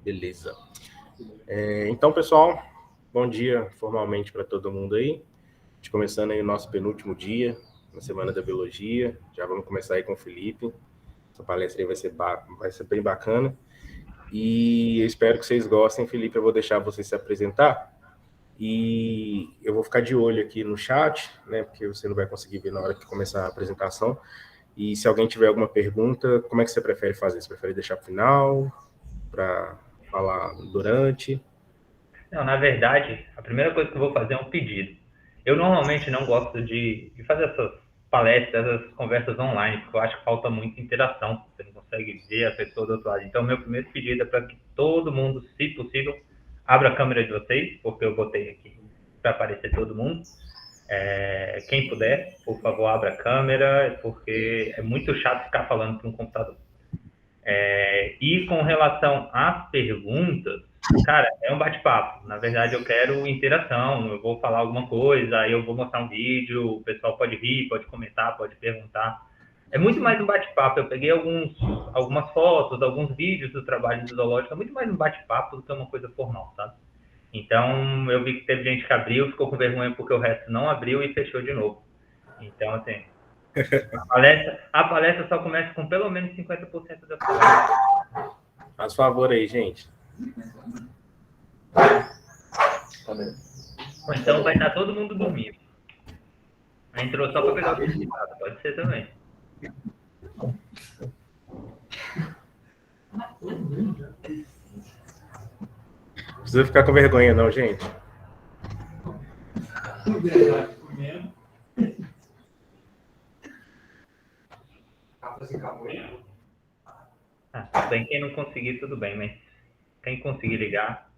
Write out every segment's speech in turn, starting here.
Beleza. Então, pessoal, bom dia formalmente para todo mundo aí. A gente começando aí o nosso penúltimo dia, na Semana da Biologia. Já vamos começar aí com o Felipe. Essa palestra aí vai ser bem bacana. E eu espero que vocês gostem. Felipe, eu vou deixar você se apresentar. E eu vou ficar de olho aqui no chat, né? Porque você não vai conseguir ver na hora que começar a apresentação. E se alguém tiver alguma pergunta, como é que você prefere fazer? Você prefere deixar para o final, para falar durante? Não, na verdade, a primeira coisa que eu vou fazer é um pedido. Eu normalmente não gosto de fazer essas palestras, essas conversas online, porque eu acho que falta muita interação. Você não consegue ver a pessoa do outro lado. Então, meu primeiro pedido é para que todo mundo, se possível, abra a câmera de vocês, porque eu botei aqui para aparecer todo mundo. Quem puder, por favor, abra a câmera, porque é muito chato ficar falando para um computador. E com relação às perguntas, cara, é um bate-papo. Na verdade, eu quero interação. Eu vou falar alguma coisa, aí eu vou mostrar um vídeo, o pessoal pode rir, pode comentar, pode perguntar. É muito mais um bate-papo. Eu peguei algumas fotos, alguns vídeos do trabalho do zoológico. É muito mais um bate-papo do que uma coisa formal, sabe? Então, eu vi que teve gente que abriu, ficou com vergonha porque o resto não abriu e fechou de novo. Então, assim, a palestra só começa com pelo menos 50% da palestra. Faz favor aí, gente. Ou então vai estar todo mundo dormindo. Entrou só para pegar o certificado, pode ser também. Não precisa ficar com vergonha não, gente. Bem, quem não conseguir, tudo bem, mas quem conseguir ligar...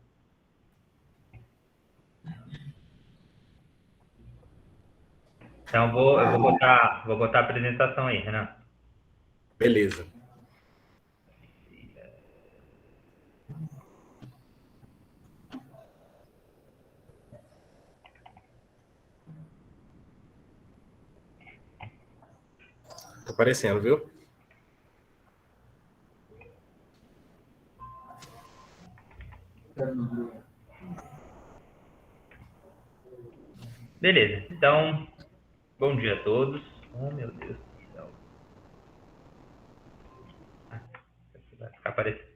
Então, eu vou botar a apresentação aí, Renan. Beleza. Tá aparecendo, viu? Beleza, então, bom dia a todos. Oh, meu Deus do céu. Vai ficar aparecendo.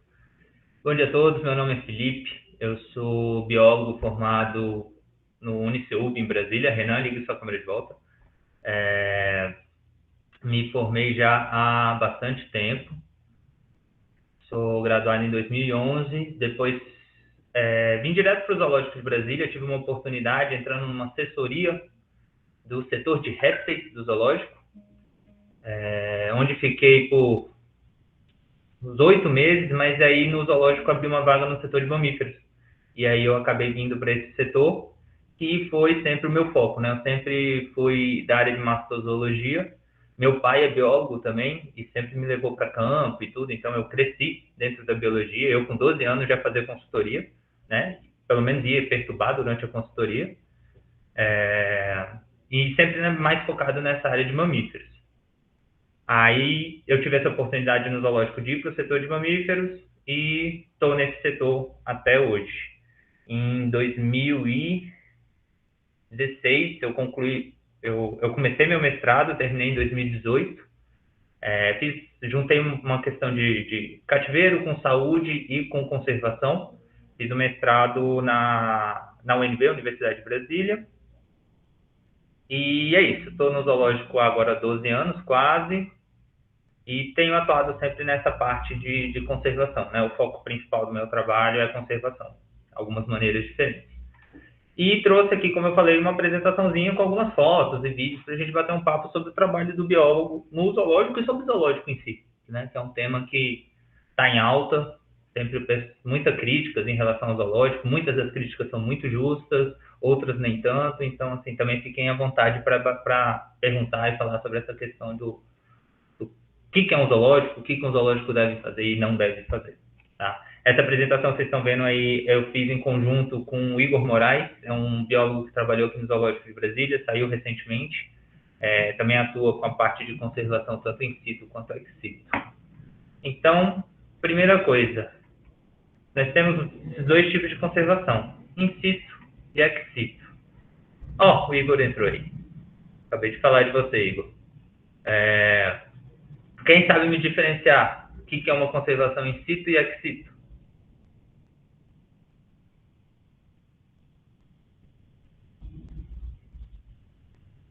Bom dia a todos, meu nome é Felipe, eu sou biólogo formado no Uniceub, em Brasília. Renan, ligue sua câmera de volta. Me formei já há bastante tempo, sou graduado em 2011, depois vim direto para o Zoológico de Brasília, tive uma oportunidade entrando numa assessoria do setor de répteis do Zoológico, onde fiquei por uns 8 meses, mas aí no Zoológico abriu uma vaga no setor de mamíferos. E aí eu acabei vindo para esse setor, que foi sempre o meu foco, né? Eu sempre fui da área de mastozoologia. Meu pai é biólogo também e sempre me levou para campo e tudo, então eu cresci dentro da biologia. Eu, com 12 anos, já fazia consultoria, né? Pelo menos ia perturbar durante a consultoria. E sempre mais focado nessa área de mamíferos. Aí eu tive essa oportunidade no zoológico de ir para o setor de mamíferos e estou nesse setor até hoje. Em 2016 eu comecei meu mestrado, terminei em 2018. Juntei uma questão de cativeiro com saúde e com conservação. Fiz o mestrado na UNB, Universidade de Brasília. E é isso, estou no zoológico há agora 12 anos, quase. E tenho atuado sempre nessa parte de conservação, né? O foco principal do meu trabalho é a conservação, algumas maneiras diferentes. E trouxe aqui, como eu falei, uma apresentaçãozinha com algumas fotos e vídeos para a gente bater um papo sobre o trabalho do biólogo no zoológico e sobre o zoológico em si, né? Que é um tema que está em alta, sempre muitas críticas em relação ao zoológico, muitas das críticas são muito justas, outras nem tanto, então, assim, também fiquem à vontade para perguntar e falar sobre essa questão do que é um zoológico, o que um zoológico deve fazer e não deve fazer. Tá? Essa apresentação que vocês estão vendo aí, eu fiz em conjunto com o Igor Moraes, é um biólogo que trabalhou aqui no Zoológico de Brasília, saiu recentemente, também atua com a parte de conservação tanto in situ quanto ex situ. Então, primeira coisa, nós temos esses dois tipos de conservação, in situ e ex situ. Ó, o Igor entrou aí. Acabei de falar de você, Igor. Quem sabe me diferenciar o que é uma conservação in situ e ex situ?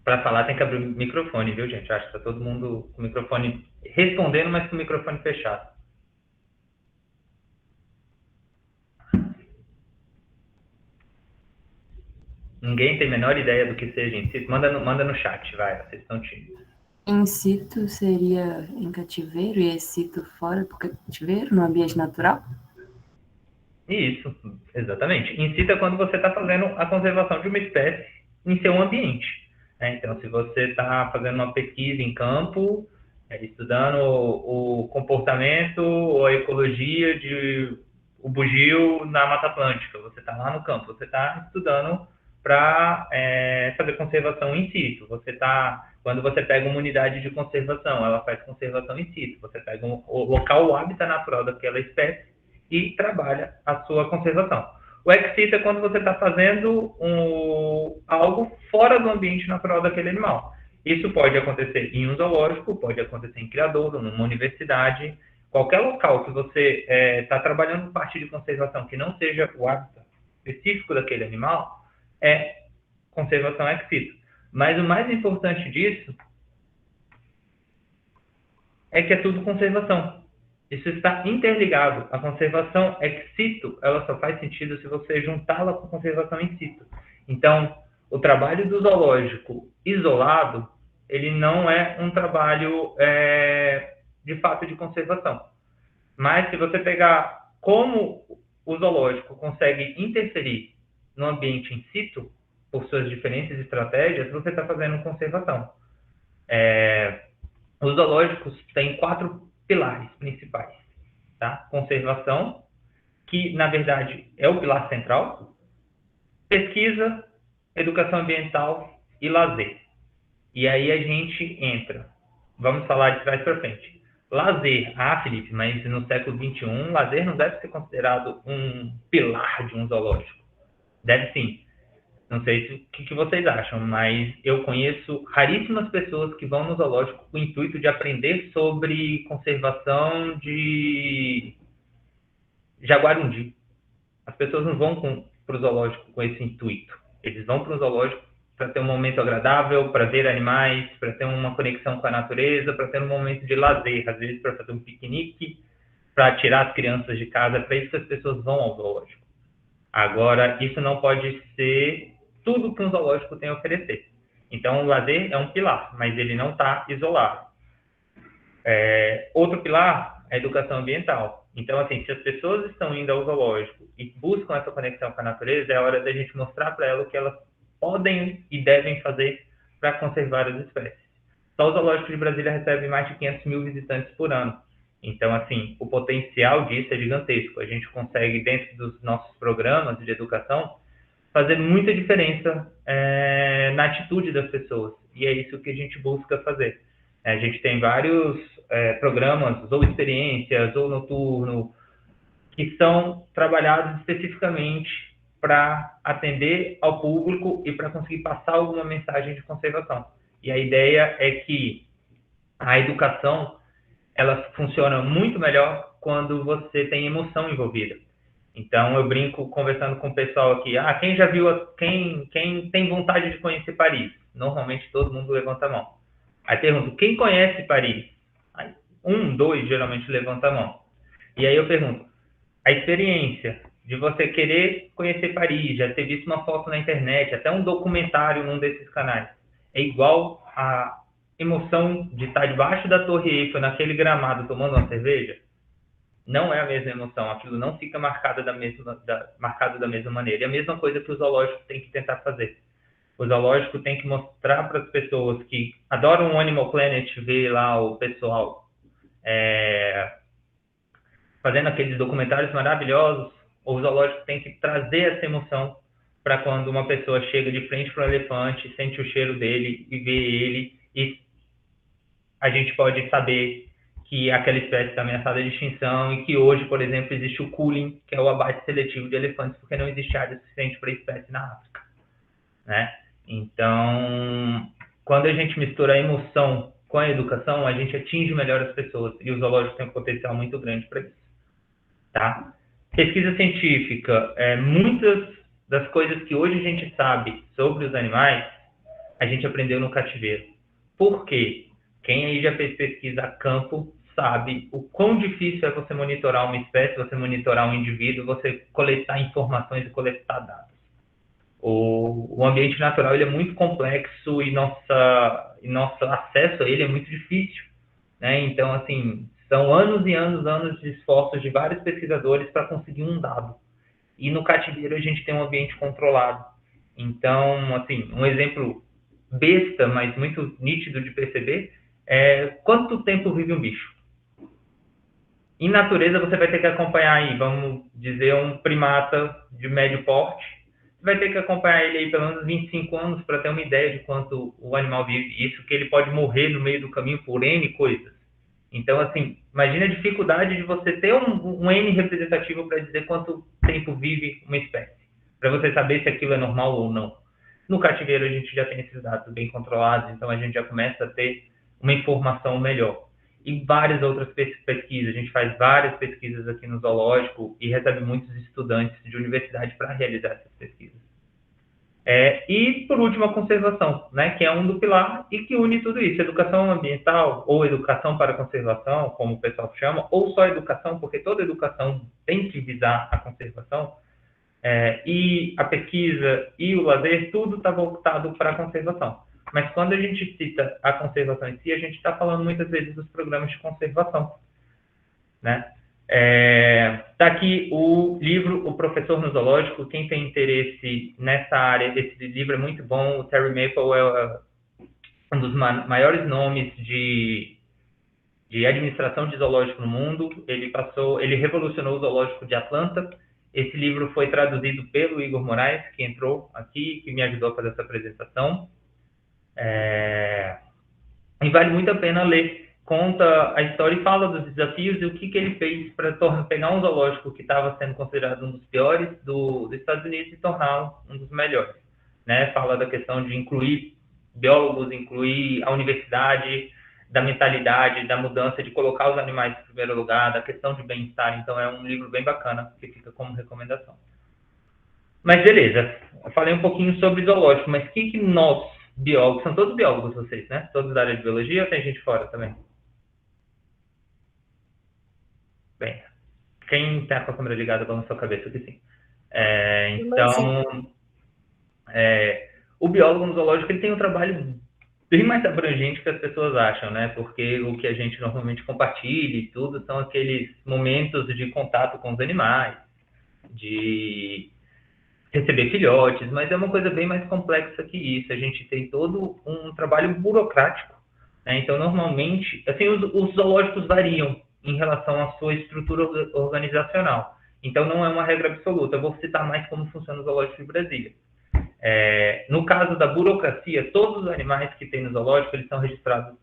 Para falar tem que abrir o microfone, viu, gente? Acho que tá todo mundo com o microfone respondendo, mas com o microfone fechado. Ninguém tem a menor ideia do que seja in situ? Manda no chat, vai, vocês estão tímidos. In situ seria em cativeiro e ex situ fora do cativeiro, no ambiente natural? Isso, exatamente. In situ é quando você está fazendo a conservação de uma espécie em seu ambiente. Então, se você está fazendo uma pesquisa em campo, estudando o comportamento ou a ecologia de o bugio na Mata Atlântica, você está lá no campo, você está estudando para fazer conservação in situ. Quando você pega uma unidade de conservação, ela faz conservação in situ. Você pega o local, o hábitat natural daquela espécie e trabalha a sua conservação. O ex situ é quando você está fazendo algo fora do ambiente natural daquele animal. Isso pode acontecer em um zoológico, pode acontecer em criadouro, numa universidade, qualquer local que você está trabalhando parte de conservação que não seja o hábitat específico daquele animal, é conservação ex situ. Mas o mais importante disso é que é tudo conservação. Isso está interligado. A conservação ex situ, ela só faz sentido se você juntá-la com a conservação in situ. Então, o trabalho do zoológico isolado, ele não é um trabalho de fato de conservação. Mas se você pegar como o zoológico consegue interferir no ambiente in situ, por suas diferentes estratégias, você está fazendo conservação. Os zoológicos têm 4 pilares principais, tá? Conservação, que na verdade é o pilar central, pesquisa, educação ambiental e lazer. E aí a gente entra, vamos falar de trás para frente. Lazer, Felipe, mas no século XXI, lazer não deve ser considerado um pilar de um zoológico. Deve sim. Não sei o que vocês acham, mas eu conheço raríssimas pessoas que vão no zoológico com o intuito de aprender sobre conservação de jaguarundi. As pessoas não vão para o zoológico com esse intuito. Eles vão para o zoológico para ter um momento agradável, para ver animais, para ter uma conexão com a natureza, para ter um momento de lazer, às vezes para fazer um piquenique, para tirar as crianças de casa, para isso que as pessoas vão ao zoológico. Agora, isso não pode ser tudo que um zoológico tem a oferecer. Então, o lazer é um pilar, mas ele não está isolado. Outro pilar é a educação ambiental. Então, assim, se as pessoas estão indo ao zoológico e buscam essa conexão com a natureza, é hora da gente mostrar para elas o que elas podem e devem fazer para conservar as espécies. Só o zoológico de Brasília recebe mais de 500 mil visitantes por ano. Então, assim, o potencial disso é gigantesco. A gente consegue, dentro dos nossos programas de educação, fazer muita diferença na atitude das pessoas. E é isso que a gente busca fazer. A gente tem vários programas, ou experiências, ou noturno, que são trabalhados especificamente para atender ao público e para conseguir passar alguma mensagem de conservação. E a ideia é que a educação ela funciona muito melhor quando você tem emoção envolvida. Então, eu brinco conversando com o pessoal aqui, quem já viu, quem tem vontade de conhecer Paris? Normalmente todo mundo levanta a mão. Aí pergunto, quem conhece Paris? Aí, 1, 2 geralmente levanta a mão. E aí eu pergunto, a experiência de você querer conhecer Paris, já ter visto uma foto na internet, até um documentário num desses canais, é igual a emoção de estar debaixo da Torre Eiffel, naquele gramado, tomando uma cerveja? Não é a mesma emoção, aquilo não fica marcado da mesma maneira. E a mesma coisa que o zoológico tem que tentar fazer. O zoológico tem que mostrar para as pessoas que adoram o Animal Planet, ver lá o pessoal fazendo aqueles documentários maravilhosos. O zoológico tem que trazer essa emoção para quando uma pessoa chega de frente para o elefante, sente o cheiro dele e vê ele, e a gente pode saber que aquela espécie está ameaçada de extinção e que hoje, por exemplo, existe o culling, que é o abate seletivo de elefantes, porque não existe área suficiente para a espécie na África, né? Então, quando a gente mistura a emoção com a educação, a gente atinge melhor as pessoas, e o zoológico tem um potencial muito grande para isso, tá? Pesquisa científica, muitas das coisas que hoje a gente sabe sobre os animais, a gente aprendeu no cativeiro. Por quê? Quem aí já fez pesquisa a campo sabe o quão difícil é você monitorar uma espécie, você monitorar um indivíduo, você coletar informações e coletar dados. O ambiente natural ele é muito complexo e nosso acesso a ele é muito difícil, né? Então, assim, são anos e anos de esforços de vários pesquisadores para conseguir um dado. E no cativeiro a gente tem um ambiente controlado. Então, assim, um exemplo besta, mas muito nítido de perceber, é quanto tempo vive um bicho. Em natureza, você vai ter que acompanhar aí, vamos dizer, um primata de médio porte. Você vai ter que acompanhar ele aí pelo menos 25 anos para ter uma ideia de quanto o animal vive. Isso que ele pode morrer no meio do caminho por N coisas. Então, assim, imagine a dificuldade de você ter um N representativo para dizer quanto tempo vive uma espécie, para você saber se aquilo é normal ou não. No cativeiro, a gente já tem esses dados bem controlados, então a gente já começa a ter uma informação melhor. E várias outras pesquisas, a gente faz várias pesquisas aqui no zoológico e recebe muitos estudantes de universidade para realizar essas pesquisas. E, por último, a conservação, né, que é um do pilar e que une tudo isso. Educação ambiental, ou educação para a conservação, como o pessoal chama, ou só educação, porque toda educação tem que visar a conservação, e a pesquisa e o lazer, tudo está voltado para a conservação. Mas quando a gente cita a conservação em si, a gente está falando muitas vezes dos programas de conservação, né? Está aqui o livro O Professor no Zoológico. Quem tem interesse nessa área, esse livro é muito bom. O Terry Maple é um dos maiores nomes de administração de zoológico no mundo. Ele revolucionou o zoológico de Atlanta. Esse livro foi traduzido pelo Igor Moraes, que entrou aqui, que me ajudou a fazer essa apresentação. E vale muito a pena ler. Conta a história e fala dos desafios e o que ele fez para pegar um zoológico que estava sendo considerado um dos piores dos Estados Unidos e torná-lo um dos melhores, né? Fala da questão de incluir biólogos, incluir a universidade, da mentalidade, da mudança de colocar os animais em primeiro lugar, da questão de bem-estar. Então é um livro bem bacana que fica como recomendação. Mas beleza, eu falei um pouquinho sobre zoológico, mas o que nós, biólogos, são todos biólogos vocês, né? Todos da área de biologia ou tem gente fora também? Bem, quem está com a câmera ligada, balança a cabeça que sim. Então, o biólogo no zoológico ele tem um trabalho bem mais abrangente que as pessoas acham, né? Porque o que a gente normalmente compartilha e tudo são aqueles momentos de contato com os animais, de receber filhotes, mas é uma coisa bem mais complexa que isso. A gente tem todo um trabalho burocrático, né? Então, normalmente, assim, os zoológicos variam em relação à sua estrutura organizacional. Então, não é uma regra absoluta. Eu vou citar mais como funciona o zoológico de Brasília. No caso da burocracia, todos os animais que tem no zoológico, eles são registrados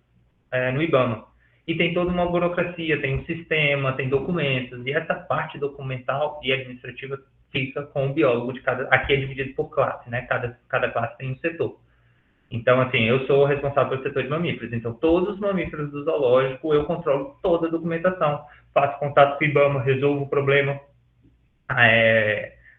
no IBAMA. E tem toda uma burocracia, tem um sistema, tem documentos, e essa parte documental e administrativa fica com o biólogo de cada... Aqui é dividido por classe, né? Cada classe tem um setor. Então, assim, eu sou responsável pelo setor de mamíferos. Então, todos os mamíferos do zoológico, eu controlo toda a documentação. Faço contato com o IBAMA, resolvo o problema,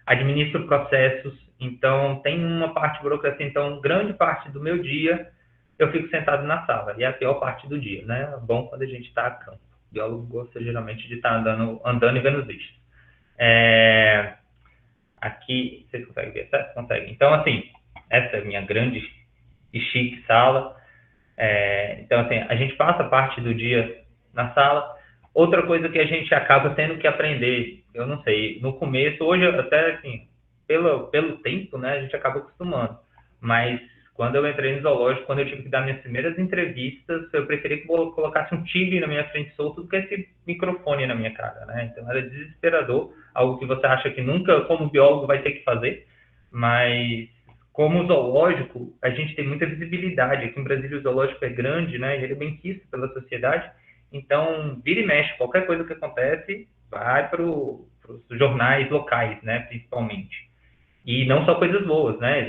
administro processos. Então, tem uma parte de burocracia. Então, grande parte do meu dia, eu fico sentado na sala. E é a pior parte do dia, né? É bom quando a gente está a campo. O biólogo gosta, geralmente, de estar andando e vendo os bichos. Aqui, vocês conseguem ver, certo? Conseguem. Então, assim, essa é a minha grande e chique sala. Então, assim, a gente passa parte do dia na sala. Outra coisa que a gente acaba tendo que aprender, eu não sei, no começo, hoje até, assim, pelo tempo, né, a gente acaba acostumando. Mas quando eu entrei no zoológico, quando eu tive que dar minhas primeiras entrevistas, eu preferi que colocasse um tigre na minha frente solto do que esse microfone na minha cara, né? Então era desesperador, algo que você acha que nunca, como biólogo, vai ter que fazer, mas como zoológico, a gente tem muita visibilidade. Aqui em Brasília o zoológico é grande, né? Ele é bem quisto pela sociedade. Então, vira e mexe, qualquer coisa que acontece, vai para os jornais locais, né, principalmente. E não só coisas boas, né?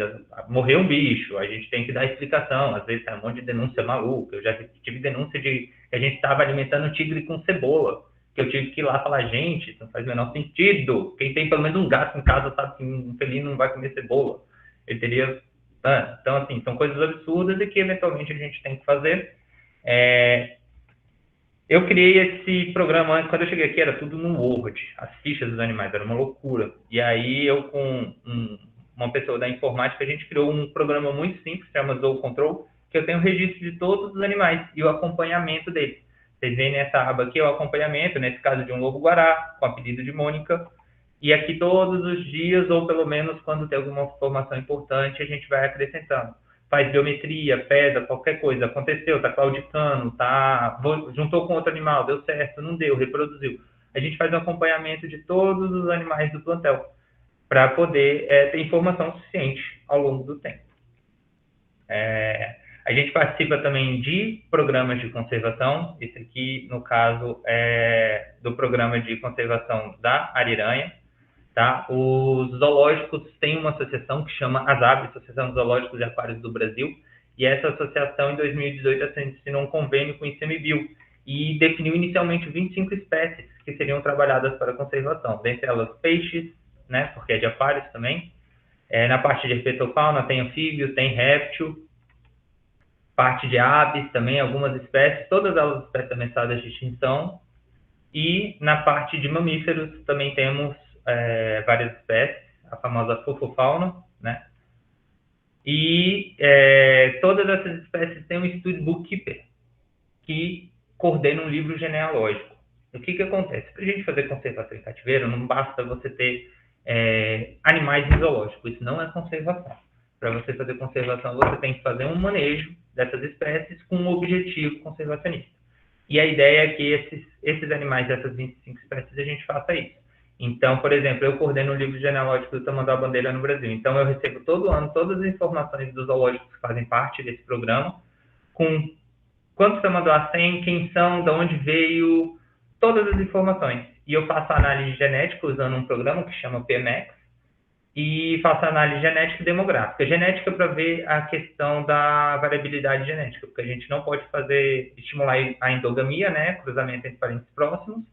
Morreu um bicho, a gente tem que dar explicação. Às vezes tem um monte de denúncia maluca. Eu já tive denúncia de que a gente estava alimentando tigre com cebola. Que eu tive que ir lá falar, gente, isso não faz o menor sentido. Quem tem pelo menos um gato em casa sabe que um felino não vai comer cebola. Ele teria... Então, assim, são coisas absurdas e que eventualmente a gente tem que fazer. Eu criei esse programa antes, quando eu cheguei aqui era tudo no Word, as fichas dos animais, era uma loucura. E aí eu com uma pessoa da informática, a gente criou um programa muito simples, que chama Zoo Control, que eu tenho o registro de todos os animais e o acompanhamento deles. Vocês veem nessa aba aqui o acompanhamento, nesse caso de um lobo-guará, com apelido de Mônica, e aqui todos os dias, ou pelo menos quando tem alguma informação importante, a gente vai acrescentando. Faz biometria, pesa, qualquer coisa, aconteceu, tá claudicando, juntou com outro animal, deu certo, não deu, reproduziu. A gente faz um acompanhamento de todos os animais do plantel, para poder ter informação suficiente ao longo do tempo. A gente participa também de programas de conservação, esse aqui, no caso, é do programa de conservação da Ariranha. Tá? Os zoológicos têm uma associação que chama ASAB, Associação dos Zoológicos e Aquários do Brasil, e essa associação, em 2018, assinou um convênio com o ICMBio e definiu inicialmente 25 espécies que seriam trabalhadas para conservação, dentre elas peixes, né, porque é de aquários também. Na parte de herpetofauna tem anfíbios, tem réptil, parte de aves também, algumas espécies, todas elas espécies ameaçadas de extinção. E na parte de mamíferos também temos várias espécies, a famosa fofofauna, né? E todas essas espécies têm um study bookkeeper que coordena um livro genealógico. O que acontece? Para a gente fazer conservação em cativeiro, não basta você ter animais em zoológico, isso não é conservação. Para você fazer conservação, você tem que fazer um manejo dessas espécies com um objetivo conservacionista. E a ideia é que esses animais dessas 25 espécies a gente faça isso. Então, por exemplo, eu coordeno o livro genealógico do Tamanduá-Bandeira no Brasil. Então, eu recebo todo ano todas as informações dos zoológicos que fazem parte desse programa, com quantos tamanduás tem, quem são, de onde veio, todas as informações. E eu faço a análise genética usando um programa que chama PMX, e faço análise genética e demográfica. Genética para ver a questão da variabilidade genética, porque a gente não pode estimular a endogamia, né, cruzamento entre parentes próximos,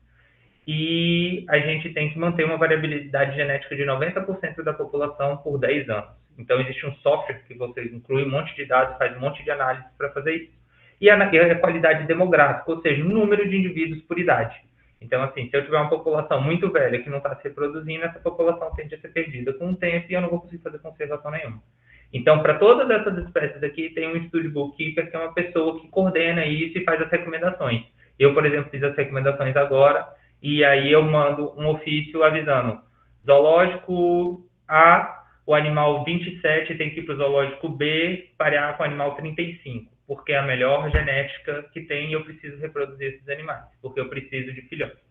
e a gente tem que manter uma variabilidade genética de 90% da população por 10 anos. Então, existe um software que você inclui um monte de dados, faz um monte de análise para fazer isso. E a qualidade demográfica, ou seja, o número de indivíduos por idade. Então, assim, se eu tiver uma população muito velha que não está se reproduzindo, essa população tende a ser perdida com o tempo e eu não vou conseguir fazer conservação nenhuma. Então, para todas essas espécies aqui, tem um study bookkeeper, que é uma pessoa que coordena isso e faz as recomendações. Eu, por exemplo, fiz as recomendações agora, e aí eu mando um ofício avisando, zoológico A, o animal 27 tem que ir para o zoológico B, parear com o animal 35, porque é a melhor genética que tem e eu preciso reproduzir esses animais, porque eu preciso de filhotes.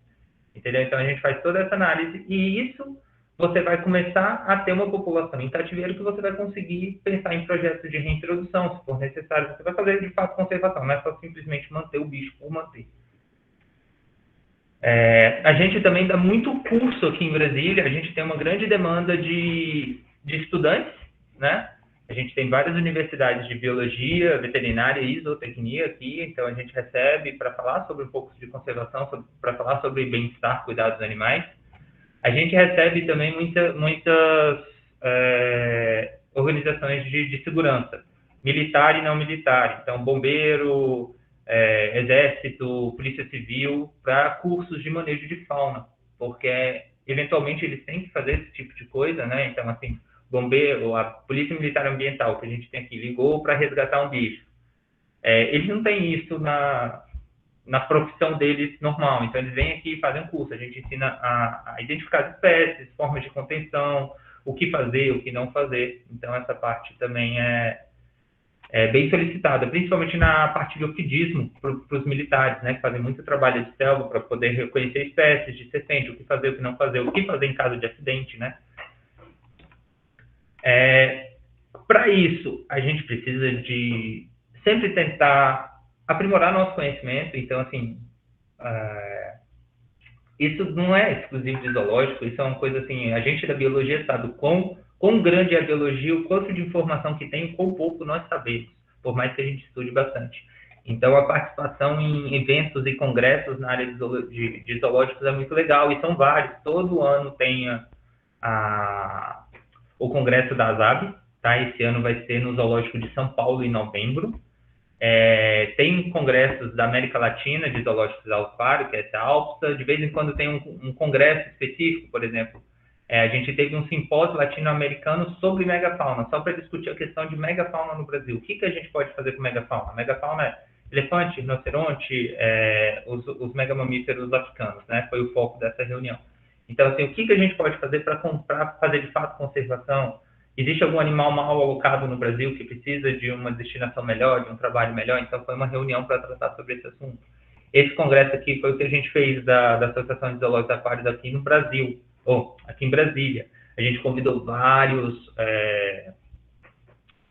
Entendeu? Então, a gente faz toda essa análise e isso você vai começar a ter uma população em cativeiro que você vai conseguir pensar em projetos de reintrodução, se for necessário. Você vai fazer, de fato, conservação, não é só simplesmente manter o bicho por manter. A gente também dá muito curso aqui em Brasília, a gente tem uma grande demanda de estudantes, né? A gente tem várias universidades de biologia, veterinária e zootecnia aqui, então a gente recebe para falar sobre um pouco de conservação, para falar sobre bem-estar, cuidar dos animais. A gente recebe também muitas organizações de segurança, militar e não militar, então bombeiro, exército, polícia civil, para cursos de manejo de fauna, porque eventualmente eles têm que fazer esse tipo de coisa, né? Então, assim, bombeiro, a polícia militar ambiental que a gente tem aqui ligou para resgatar um bicho. Eles não têm isso na profissão deles normal, então eles vêm aqui e fazem um curso, a gente ensina a identificar as espécies, formas de contenção, o que fazer, o que não fazer, então essa parte também é bem solicitada, principalmente na parte de ofidismo para os militares, né, que fazem muito trabalho de selva para poder reconhecer espécies de serpente, o que fazer, o que não fazer, o que fazer em caso de acidente, né. Para isso, a gente precisa de sempre tentar aprimorar nosso conhecimento. Então, assim, Isso não é exclusivo de zoológico, isso é uma coisa assim, a gente da biologia sabe quão grande é a biologia, o quanto de informação que tem, quão pouco nós sabemos, por mais que a gente estude bastante. Então, a participação em eventos e congressos na área de zoológicos é muito legal, e são vários. Todo ano tem o congresso da ASAB, tá? Esse ano vai ser no Zoológico de São Paulo, em novembro. Tem congressos da América Latina de zoológicos alfaro, que é a ALPSA. De vez em quando tem um congresso específico, por exemplo. A gente teve um simpósio latino-americano sobre megafauna, só para discutir a questão de megafauna no Brasil. O que a gente pode fazer com megafauna? Megafauna é elefante, rinoceronte, os megamamíferos africanos, né? Foi o foco dessa reunião. Então, assim, o que a gente pode fazer para fazer de fato conservação? Existe algum animal mal alocado no Brasil que precisa de uma destinação melhor, de um trabalho melhor? Então, foi uma reunião para tratar sobre esse assunto. Esse congresso aqui foi o que a gente fez da Associação de Zoológicos Aquários aqui no Brasil, aqui em Brasília. A gente convidou vários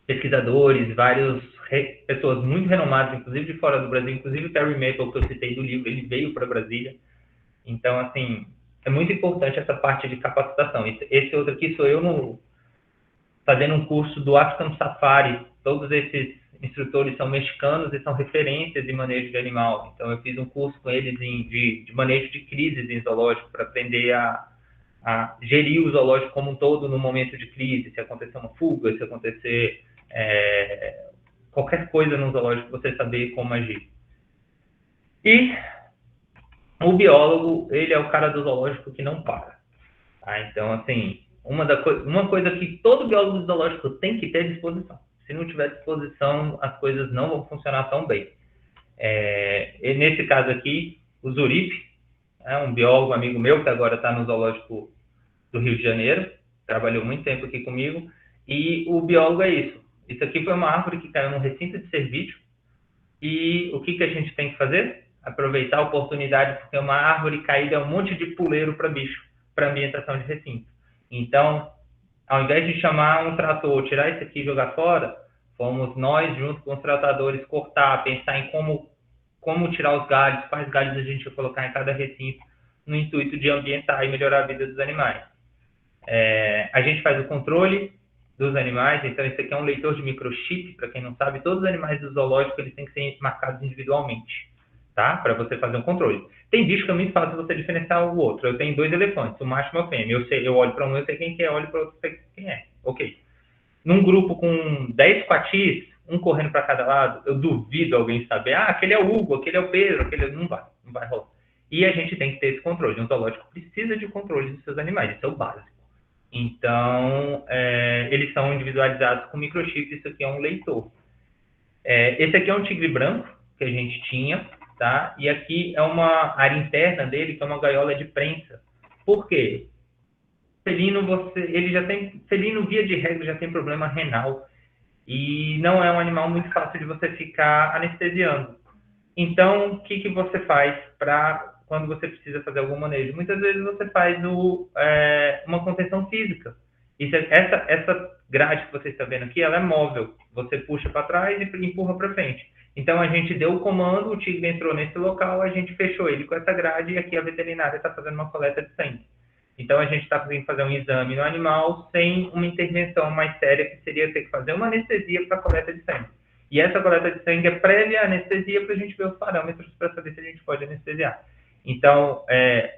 pesquisadores, várias pessoas muito renomadas, inclusive de fora do Brasil, inclusive o Terry Maple, que eu citei do livro, ele veio para Brasília. Então, assim, é muito importante essa parte de capacitação. Esse outro aqui sou eu fazendo um curso do African Safari. Todos esses instrutores são mexicanos e são referências em manejo de animal. Então, eu fiz um curso com eles de manejo de crises em zoológico, para aprender a gerir o zoológico como um todo no momento de crise. Se acontecer uma fuga, se acontecer qualquer coisa no zoológico, você saber como agir. E o biólogo, ele é o cara do zoológico que não para. Tá? Então, assim, uma coisa que todo biólogo zoológico tem que ter é disposição. Se não tiver disposição, as coisas não vão funcionar tão bem. E nesse caso aqui, o Zuripe, um biólogo amigo meu, que agora está no zoológico do Rio de Janeiro, trabalhou muito tempo aqui comigo, e o biólogo é isso. Isso aqui foi uma árvore que caiu num recinto de cervídeo, e o que a gente tem que fazer? Aproveitar a oportunidade, porque uma árvore caída é um monte de puleiro para bicho, para ambientação de recinto. Então, ao invés de chamar um trator, tirar isso aqui e jogar fora, fomos nós, junto com os tratadores, cortar, pensar em como tirar os galhos, quais galhos a gente ia colocar em cada recinto, no intuito de ambientar e melhorar a vida dos animais. A gente faz o controle dos animais, então isso aqui é um leitor de microchip, para quem não sabe, todos os animais do zoológico eles têm que ser marcados individualmente, tá? Para você fazer um controle. Tem bicho que é muito fácil você diferenciar o outro. Eu tenho 2 elefantes, o macho e uma fêmea. Eu olho para um, eu sei quem é, olho para o outro, eu sei quem é. Ok. Num grupo com 10 coatis, um correndo para cada lado, eu duvido alguém saber, aquele é o Hugo, aquele é o Pedro, aquele não vai rolar. E a gente tem que ter esse controle. Um zoológico precisa de controle dos seus animais, isso é o básico. Então, eles são individualizados com microchip, isso aqui é um leitor. Esse aqui é um tigre branco que a gente tinha, tá? E aqui é uma área interna dele, que é uma gaiola de prensa. Por quê? Felino, felino, via de regra, já tem problema renal. E não é um animal muito fácil de você ficar anestesiando. Então, o que você faz para quando você precisa fazer algum manejo? Muitas vezes você faz uma contenção física. Essa grade que você está vendo aqui, ela é móvel. Você puxa para trás e empurra para frente. Então, a gente deu o comando, o tigre entrou nesse local, a gente fechou ele com essa grade e aqui a veterinária está fazendo uma coleta de sangue. Então, a gente está podendo fazer um exame no animal sem uma intervenção mais séria, que seria ter que fazer uma anestesia para a coleta de sangue. E essa coleta de sangue é prévia à anestesia para a gente ver os parâmetros para saber se a gente pode anestesiar. Então,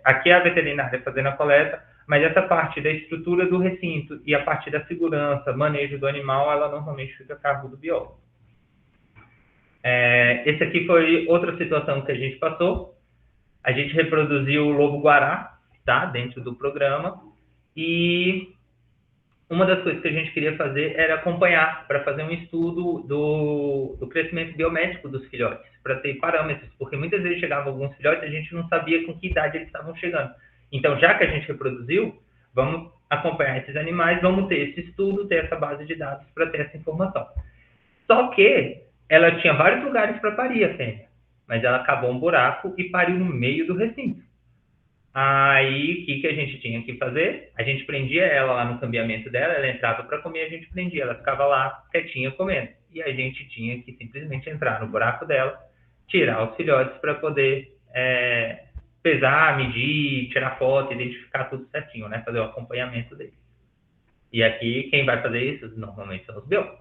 aqui é a veterinária fazendo a coleta, mas essa parte da estrutura do recinto e a parte da segurança, manejo do animal, ela normalmente fica a cargo do biólogo. Esse aqui foi outra situação que a gente passou. A gente reproduziu o lobo-guará, tá, dentro do programa, e uma das coisas que a gente queria fazer era acompanhar, para fazer um estudo do crescimento biomédico dos filhotes, para ter parâmetros, porque muitas vezes chegavam alguns filhotes e a gente não sabia com que idade eles estavam chegando. Então, já que a gente reproduziu, vamos acompanhar esses animais, vamos ter esse estudo, ter essa base de dados para ter essa informação. Só que ela tinha vários lugares para parir a fêmea, mas ela acabou um buraco e pariu no meio do recinto. Aí, o que a gente tinha que fazer? A gente prendia ela lá no cambiamento dela, ela entrava para comer, a gente prendia, ela ficava lá quietinha comendo. E a gente tinha que simplesmente entrar no buraco dela, tirar os filhotes para poder pesar, medir, tirar foto, identificar tudo certinho, né? Fazer o acompanhamento dele. E aqui, quem vai fazer isso, normalmente, são os biólogos.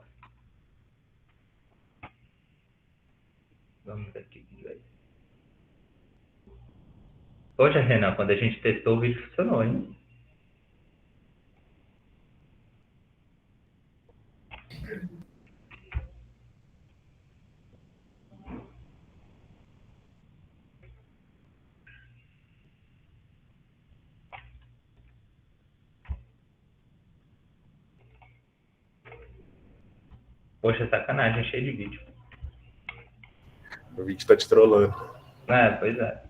Vamos ver aqui. Poxa, Renan, quando a gente testou, o vídeo funcionou, hein? Poxa, sacanagem, cheio de vídeo. O vídeo tá te trollando. Pois é.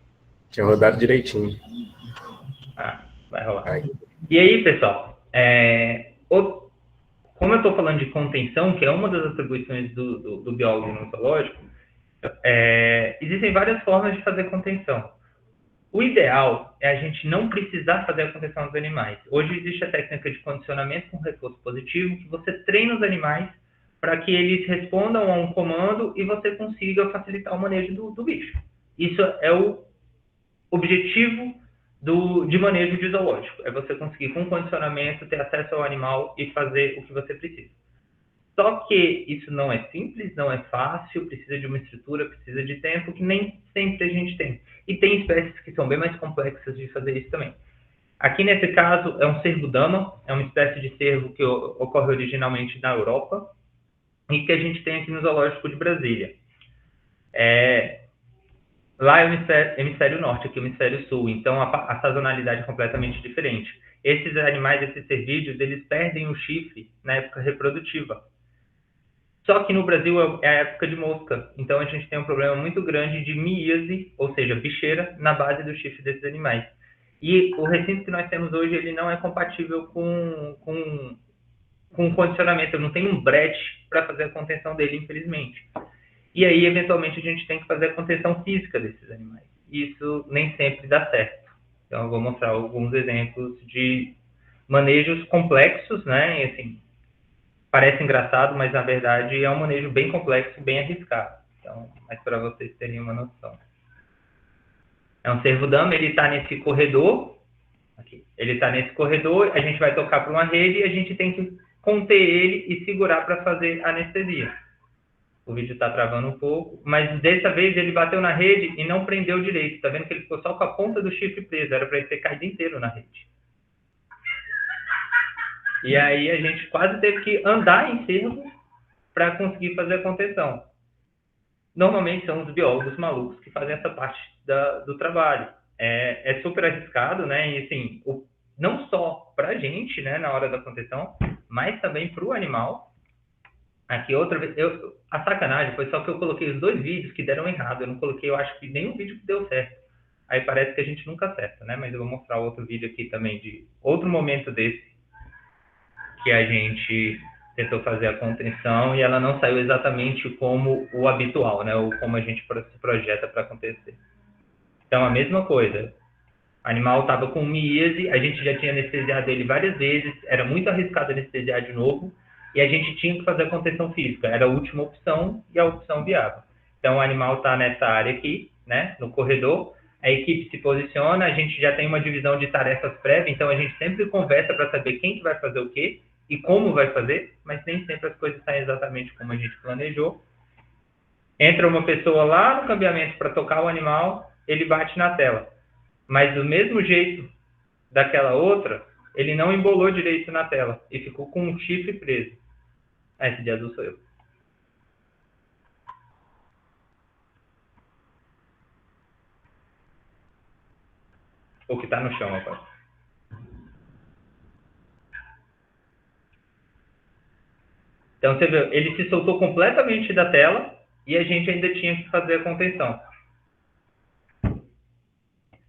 Tinha rodado direitinho. Vai rolar. Aí. E aí, pessoal, como eu estou falando de contenção, que é uma das atribuições do biólogo no zoológico, existem várias formas de fazer contenção. O ideal é a gente não precisar fazer a contenção dos animais. Hoje existe a técnica de condicionamento com reforço positivo, que você treina os animais para que eles respondam a um comando e você consiga facilitar o manejo do bicho. Isso é o objetivo de manejo de zoológico. É você conseguir, com condicionamento, ter acesso ao animal e fazer o que você precisa. Só que isso não é simples, não é fácil, precisa de uma estrutura, precisa de tempo, que nem sempre a gente tem. E tem espécies que são bem mais complexas de fazer isso também. Aqui, nesse caso, é um cervo-dama, é uma espécie de cervo que ocorre originalmente na Europa e que a gente tem aqui no Zoológico de Brasília. Lá é o hemisfério norte, aqui é o hemisfério sul, então a sazonalidade é completamente diferente. Esses animais, esses cervídeos, eles perdem o chifre na época reprodutiva. Só que no Brasil é a época de mosca, então a gente tem um problema muito grande de miíase, ou seja, bicheira, na base do chifre desses animais. E o recinto que nós temos hoje, ele não é compatível com condicionamento, eu não tenho um breche para fazer a contenção dele, infelizmente. E aí, eventualmente, a gente tem que fazer a contenção física desses animais. Isso nem sempre dá certo. Então, eu vou mostrar alguns exemplos de manejos complexos, né? E, assim, parece engraçado, mas, na verdade, é um manejo bem complexo e bem arriscado. Então, mas para vocês terem uma noção. É um cervo-dama, ele está nesse corredor. Aqui. Ele está nesse corredor, a gente vai tocar para uma rede e a gente tem que conter ele e segurar para fazer anestesia. O vídeo está travando um pouco, mas dessa vez ele bateu na rede e não prendeu direito. Está vendo que ele ficou só com a ponta do chifre preso, era para ele ter caído inteiro na rede. E aí a gente quase teve que andar em cervo para conseguir fazer a contenção. Normalmente são os biólogos malucos que fazem essa parte do trabalho. É super arriscado, né? E assim, não só para a gente, né, na hora da contenção, mas também para o animal. Aqui outra vez, a sacanagem foi só que eu coloquei os 2 vídeos que deram errado. Eu não coloquei, eu acho que nenhum vídeo que deu certo. Aí parece que a gente nunca acerta, né? Mas eu vou mostrar outro vídeo aqui também de outro momento desse que a gente tentou fazer a contenção e ela não saiu exatamente como o habitual, né? Ou como a gente se projeta para acontecer. Então, a mesma coisa. O animal estava com miíase, a gente já tinha anestesiado ele várias vezes, era muito arriscado anestesiar de novo, e a gente tinha que fazer a contenção física. Era a última opção e a opção viável. Então, o animal está nessa área aqui, né, no corredor, a equipe se posiciona, a gente já tem uma divisão de tarefas prévia, então a gente sempre conversa para saber quem que vai fazer o quê e como vai fazer, mas nem sempre as coisas saem exatamente como a gente planejou. Entra uma pessoa lá no cambiamento para tocar o animal, ele bate na tela. Mas do mesmo jeito daquela outra, ele não embolou direito na tela e ficou com um chifre preso. Esse de azul sou eu. O que está no chão agora. Então você vê, ele se soltou completamente da tela e a gente ainda tinha que fazer a contenção.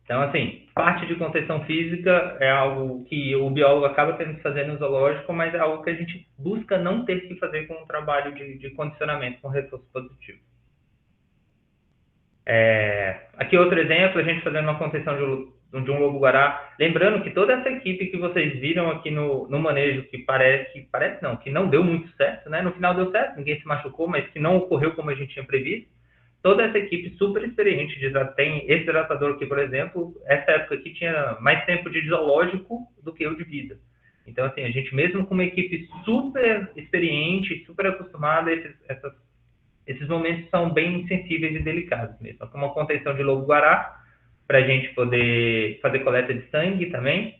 Então, assim, parte de contenção física é algo que o biólogo acaba tendo que fazer no zoológico, mas é algo que a gente busca não ter que fazer com um trabalho de condicionamento, com reforço positivo. Aqui outro exemplo, a gente fazendo uma contenção de um lobo-guará. Lembrando que toda essa equipe que vocês viram aqui no manejo, que não deu muito certo, né? No final deu certo, ninguém se machucou, mas que não ocorreu como a gente tinha previsto. toda essa equipe super experiente, tem esse hidratador aqui, por exemplo, essa época aqui tinha mais tempo de zoológico do que eu de vida. Então, assim, a gente mesmo com uma equipe super experiente, super acostumada, esses momentos são bem sensíveis e delicados mesmo. Como a contenção de lobo-guará, para a gente poder fazer coleta de sangue também.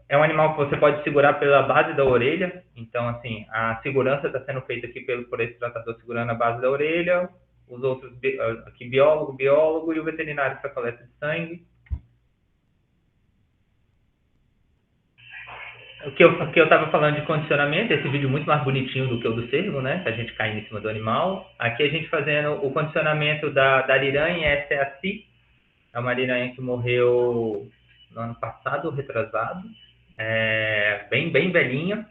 É um animal que você pode segurar pela base da orelha. Então, assim, a segurança está sendo feita aqui por esse tratador segurando a base da orelha. Os outros, aqui, biólogo e o veterinário para coleta de sangue. O que eu estava falando de condicionamento, esse vídeo muito mais bonitinho do que o do cervo, né? Que a gente cai em cima do animal. Aqui a gente fazendo o condicionamento da ariranha, essa é a Si. É uma ariranha que morreu no ano passado, retrasado. Bem velhinha.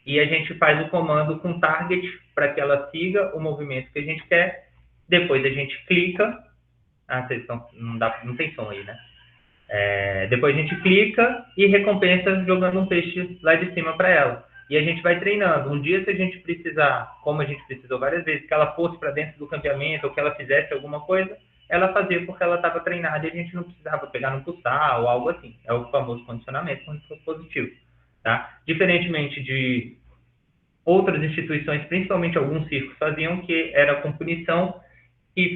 E a gente faz o comando com target para que ela siga o movimento que a gente quer. Depois a gente clica. Vocês estão, não tem som aí, né? Depois a gente clica e recompensa jogando um peixe lá de cima para ela. E a gente vai treinando. Um dia, se a gente precisar, como a gente precisou várias vezes, que ela fosse para dentro do campeamento ou que ela fizesse alguma coisa, ela fazia porque ela estava treinada e a gente não precisava pegar no pulsar ou algo assim. É o famoso condicionamento com reforço positivo. Tá? Diferentemente de outras instituições, principalmente alguns circos faziam, que era com punição, que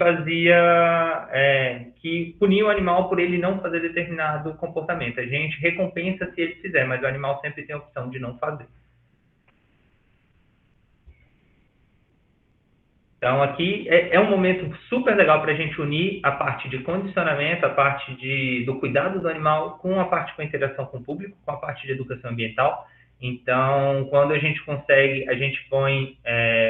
que punia o animal por ele não fazer determinado comportamento. A gente recompensa se ele fizer, mas o animal sempre tem a opção de não fazer. Então, aqui é um momento super legal para a gente unir a parte de condicionamento, a parte do cuidado do animal, com a parte com a interação com o público, com a parte de educação ambiental. Então, quando a gente consegue, a gente põe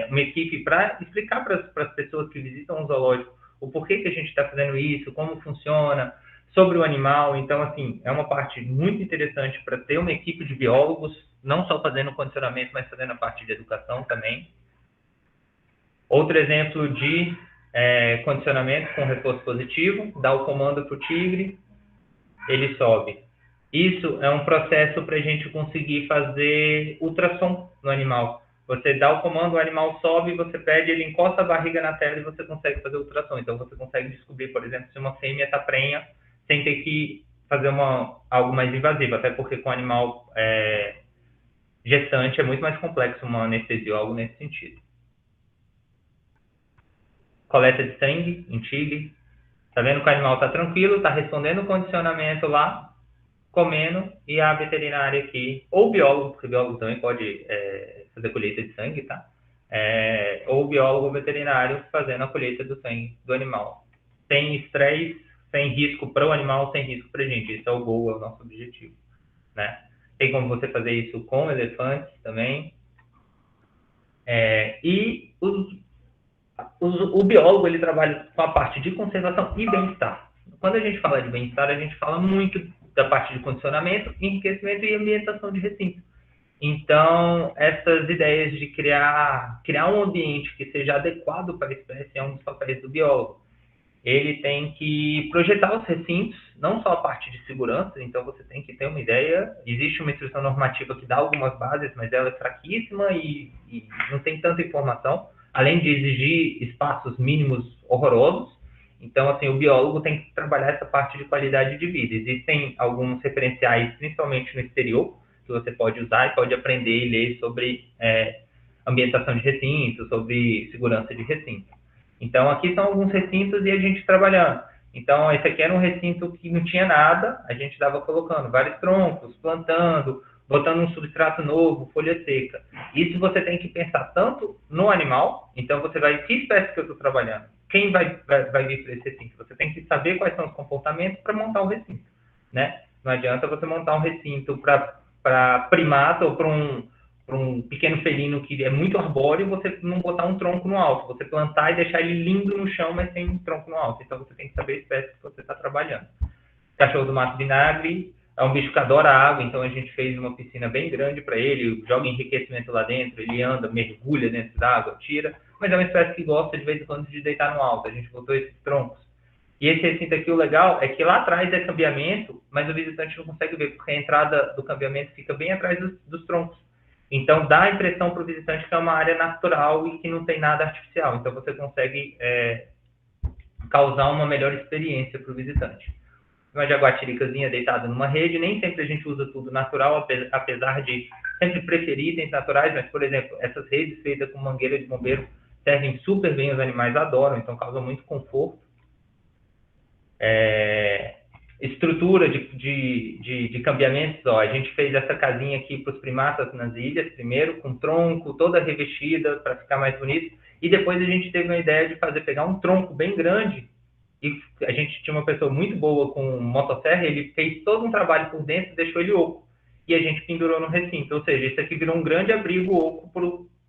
uma equipe para explicar para as pessoas que visitam o zoológico o porquê que a gente está fazendo isso, como funciona, sobre o animal. Então, assim, é uma parte muito interessante para ter uma equipe de biólogos, não só fazendo o condicionamento, mas fazendo a parte de educação também. Outro exemplo de condicionamento com reforço positivo, dá o comando para o tigre, ele sobe. Isso é um processo para a gente conseguir fazer ultrassom no animal. Você dá o comando, o animal sobe, você pede, ele encosta a barriga na tela e você consegue fazer ultrassom. Então, você consegue descobrir, por exemplo, se uma fêmea está prenha, sem ter que fazer algo mais invasivo. Até porque com animal gestante é muito mais complexo uma anestesia ou algo nesse sentido. Coleta de sangue em tigre. Tá vendo que o animal está tranquilo, está respondendo o condicionamento lá, comendo, e a veterinária aqui, ou o biólogo, porque o biólogo também pode fazer colheita de sangue, tá? Ou o biólogo veterinário fazendo a colheita do sangue do animal. Sem estresse, sem risco para o animal, sem risco para a gente. Esse é o goal, é o nosso objetivo, né? Tem como você fazer isso com elefantes também. E o biólogo, ele trabalha com a parte de conservação e bem-estar. Quando a gente fala de bem-estar, a gente fala muito da parte de condicionamento, enriquecimento e ambientação de recinto. Então, essas ideias de criar um ambiente que seja adequado para a espécie é um dos papéis do biólogo. Ele tem que projetar os recintos, não só a parte de segurança, então você tem que ter uma ideia. Existe uma instrução normativa que dá algumas bases, mas ela é fraquíssima e não tem tanta informação, além de exigir espaços mínimos horrorosos. Então, assim, o biólogo tem que trabalhar essa parte de qualidade de vida. Existem alguns referenciais, principalmente no exterior, que você pode usar e pode aprender e ler sobre ambientação de recinto, sobre segurança de recinto. Então, aqui são alguns recintos e a gente trabalhando. Então, esse aqui era um recinto que não tinha nada, a gente estava colocando vários troncos, plantando, botando um substrato novo, folha seca. Isso você tem que pensar tanto no animal, então você vai, que espécie que eu estou trabalhando? Quem vai vir para esse recinto? Você tem que saber quais são os comportamentos para montar um recinto, né? Não adianta você montar um recinto para primata ou para um pequeno felino que é muito arbóreo, você não botar um tronco no alto, você plantar e deixar ele lindo no chão, mas sem um tronco no alto. Então você tem que saber a espécie que você está trabalhando. Cachorro do mato vinagre é um bicho que adora água, então a gente fez uma piscina bem grande para ele, joga enriquecimento lá dentro, ele anda, mergulha dentro da água, tira, mas é uma espécie que gosta de vez em quando de deitar no alto. A gente botou esses troncos. E esse recinto aqui, o legal é que lá atrás é cambiamento, mas o visitante não consegue ver, porque a entrada do cambiamento fica bem atrás dos troncos. Então, dá a impressão para o visitante que é uma área natural e que não tem nada artificial. Então, você consegue causar uma melhor experiência para o visitante. Uma jaguatiricazinha deitada numa rede, nem sempre a gente usa tudo natural, apesar de sempre preferir itens naturais, mas, por exemplo, essas redes feitas com mangueira de bombeiro servem super bem, os animais adoram, então causam muito conforto. Estrutura de cambiamentos, ó, a gente fez essa casinha aqui para os primatas nas ilhas, primeiro, com tronco, toda revestida para ficar mais bonito, e depois a gente teve uma ideia de pegar um tronco bem grande, e a gente tinha uma pessoa muito boa com motosserra, ele fez todo um trabalho por dentro e deixou ele oco, e a gente pendurou no recinto, ou seja, isso aqui virou um grande abrigo oco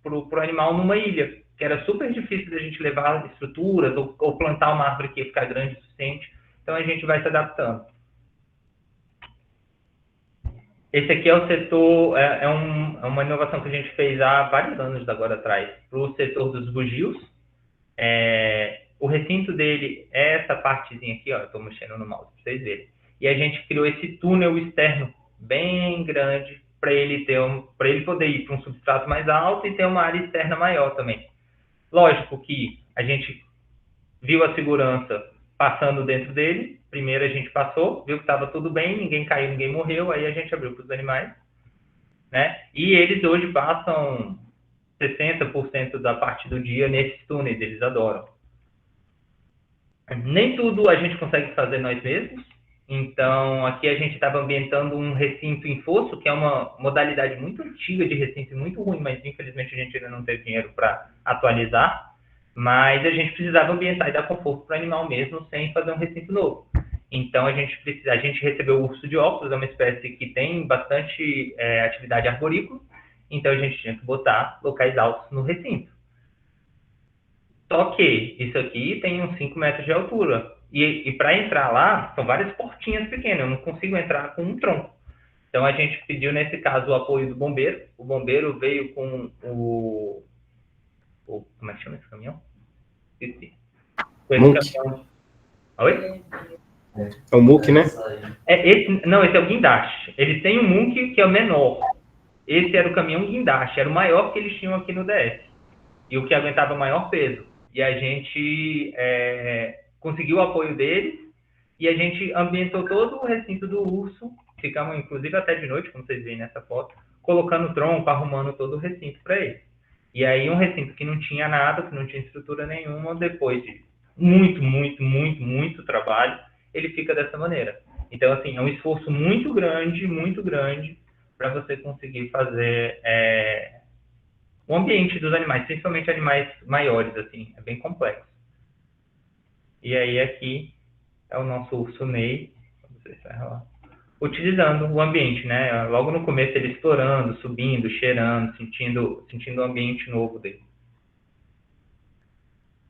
pro animal numa ilha, que era super difícil da gente levar estruturas, ou plantar uma árvore que ia ficar grande o suficiente. Então, a gente vai se adaptando. Esse aqui é o setor, é uma inovação que a gente fez há vários anos agora atrás, para o setor dos bugios. O recinto dele é essa partezinha aqui, ó, eu estou mexendo no mouse para vocês verem. E a gente criou esse túnel externo bem grande para ele poder ir para um substrato mais alto e ter uma área externa maior também. Lógico que a gente viu a segurança passando dentro dele. Primeiro a gente passou, viu que estava tudo bem, ninguém caiu, ninguém morreu, aí a gente abriu para os animais, né? E eles hoje passam 60% da parte do dia nesses túneis, eles adoram. Nem tudo a gente consegue fazer nós mesmos, então aqui a gente estava ambientando um recinto em fosso, que é uma modalidade muito antiga de recinto, muito ruim, mas infelizmente a gente ainda não teve dinheiro para atualizar. Mas a gente precisava ambientar e dar conforto para o animal mesmo, sem fazer um recinto novo. Então, a gente recebeu o urso de óculos, é uma espécie que tem bastante atividade arborícola, então a gente tinha que botar locais altos no recinto. Só que isso aqui tem uns 5 metros de altura, e para entrar lá, são várias portinhas pequenas, eu não consigo entrar com um tronco. Então, a gente pediu, nesse caso, o apoio do bombeiro. O bombeiro veio com como é que chama esse caminhão? Esse caminhão. Oi? É o muque, né? Esse é o guindaste. Eles têm um muque que é o menor. Esse era o caminhão guindaste, era o maior que eles tinham aqui no DS. E o que aguentava maior peso. E a gente conseguiu o apoio deles e a gente ambientou todo o recinto do urso. Ficamos, inclusive, até de noite, como vocês veem nessa foto, colocando tronco, arrumando todo o recinto para eles. E aí um recinto que não tinha nada, que não tinha estrutura nenhuma, depois de muito trabalho, ele fica dessa maneira. Então, assim, é um esforço muito grande para você conseguir fazer o ambiente dos animais, principalmente animais maiores, assim, é bem complexo. E aí aqui é o nosso urso Ney, vamos ver se vai rolar. Utilizando o ambiente, né? Logo no começo ele explorando, subindo, cheirando, sentindo o ambiente novo dele.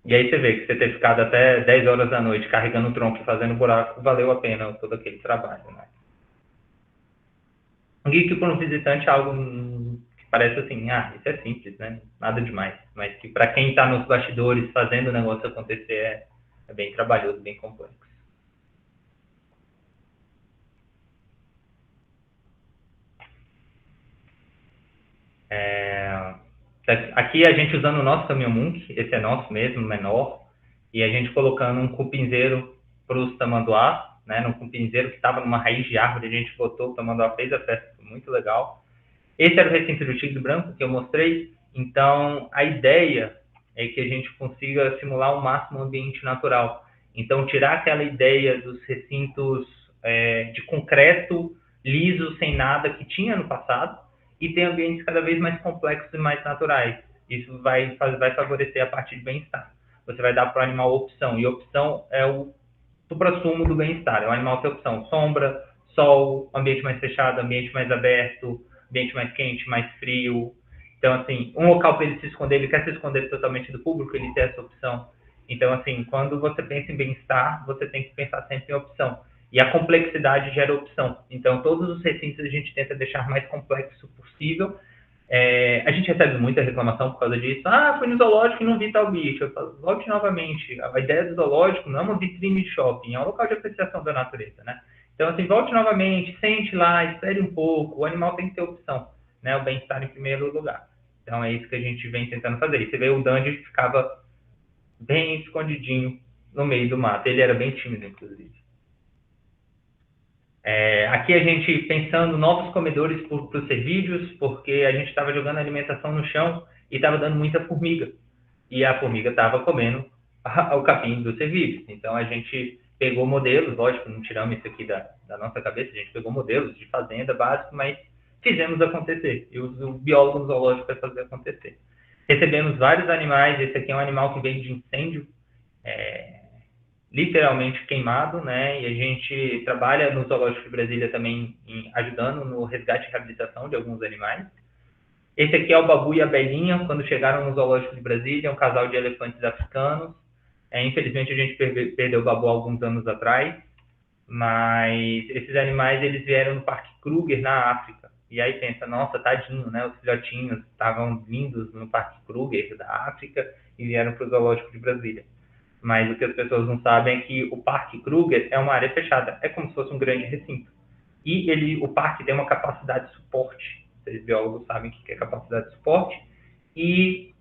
E aí você vê que você ter ficado até 10 horas da noite carregando o tronco e fazendo buraco, valeu a pena todo aquele trabalho, né? Um guia que para um visitante é algo que parece assim, isso é simples, né? Nada demais. Mas que para quem está nos bastidores fazendo o negócio acontecer é bem trabalhoso, bem complexo. Aqui a gente usando o nosso caminhão Munk, esse é nosso mesmo, menor, e a gente colocando um cupinzeiro para os tamanduás, né, num cupinzeiro que estava numa raiz de árvore, a gente botou, o tamanduá fez a festa, muito legal. Esse era o recinto do tigre branco que eu mostrei, então a ideia é que a gente consiga simular ao máximo o ambiente natural. Então tirar aquela ideia dos recintos de concreto, liso, sem nada, que tinha no passado, e ter ambientes cada vez mais complexos e mais naturais. Isso vai favorecer a parte de bem-estar. Você vai dar para o animal opção, e opção é o suprassumo do bem-estar. O animal tem opção: sombra, sol, ambiente mais fechado, ambiente mais aberto, ambiente mais quente, mais frio. Então, assim, um local para ele se esconder, ele quer se esconder totalmente do público, ele tem essa opção. Então, assim, quando você pensa em bem-estar, você tem que pensar sempre em opção. E a complexidade gera opção. Então, todos os recintos a gente tenta deixar mais complexo possível. A gente recebe muita reclamação por causa disso. Fui no zoológico e não vi tal bicho. Eu falo, volte novamente. A ideia do zoológico não é uma vitrine de shopping, é um local de apreciação da natureza, né? Então, assim, volte novamente, sente lá, espere um pouco. O animal tem que ter opção, né? O bem-estar em primeiro lugar. Então, é isso que a gente vem tentando fazer. E você vê, o Dandy ficava bem escondidinho no meio do mato. Ele era bem tímido, inclusive. Aqui a gente pensando novos comedores para os cervídeos, porque a gente estava jogando alimentação no chão e estava dando muita formiga. E a formiga estava comendo o capim dos cervídeos. Então a gente pegou modelos, lógico, não tiramos isso aqui da nossa cabeça, a gente pegou modelos de fazenda básico, mas fizemos acontecer. E o biólogo no zoológico vai fazer acontecer. Recebemos vários animais. Esse aqui é um animal que vem de incêndio, literalmente queimado, né? E a gente trabalha no Zoológico de Brasília também ajudando no resgate e reabilitação de alguns animais. Esse aqui é o Babu e a Belinha, quando chegaram no Zoológico de Brasília, um casal de elefantes africanos. Infelizmente a gente perdeu o Babu há alguns anos atrás, mas esses animais eles vieram no Parque Kruger, na África. E aí pensa, nossa, tadinho, né? Os filhotinhos estavam vindos no Parque Kruger da África e vieram para o Zoológico de Brasília. Mas o que as pessoas não sabem é que o Parque Kruger é uma área fechada, é como se fosse um grande recinto. E o parque tem uma capacidade de suporte. Vocês biólogos sabem o que é capacidade de suporte. E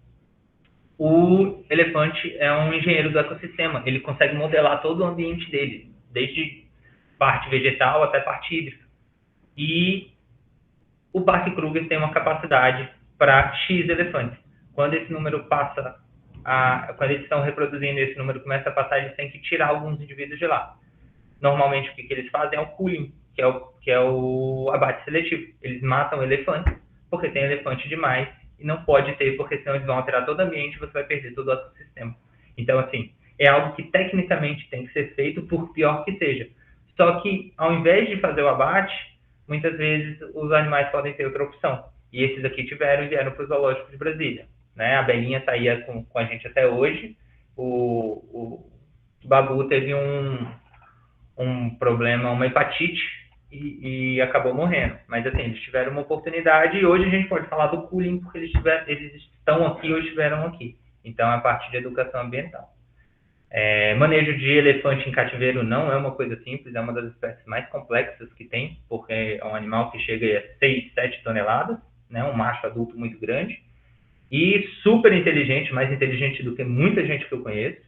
o elefante é um engenheiro do ecossistema. Ele consegue modelar todo o ambiente dele, desde parte vegetal até parte hídrica. E o Parque Kruger tem uma capacidade para X elefantes. Quando esse número passa, quando eles estão reproduzindo, esse número começa a passar, eles têm que tirar alguns indivíduos de lá. Normalmente o que eles fazem é o culling, que é o abate seletivo. Eles matam elefantes porque tem elefante demais e não pode ter, porque senão eles vão alterar todo o ambiente e você vai perder todo o ecossistema. Então, assim, é algo que tecnicamente tem que ser feito, por pior que seja. Só que, ao invés de fazer o abate, muitas vezes os animais podem ter outra opção. E esses aqui tiveram e vieram para o Zoológico de Brasília. Né? A Belinha está aí com a gente até hoje. O Babu teve um problema, uma hepatite, e acabou morrendo. Mas, assim, eles tiveram uma oportunidade e hoje a gente pode falar do culling porque eles estão aqui ou estiveram aqui. Então, é a parte de educação ambiental. Manejo de elefante em cativeiro não é uma coisa simples, é uma das espécies mais complexas que tem, porque é um animal que chega a 6, 7 toneladas, né, um macho adulto muito grande, e super inteligente, mais inteligente do que muita gente que eu conheço,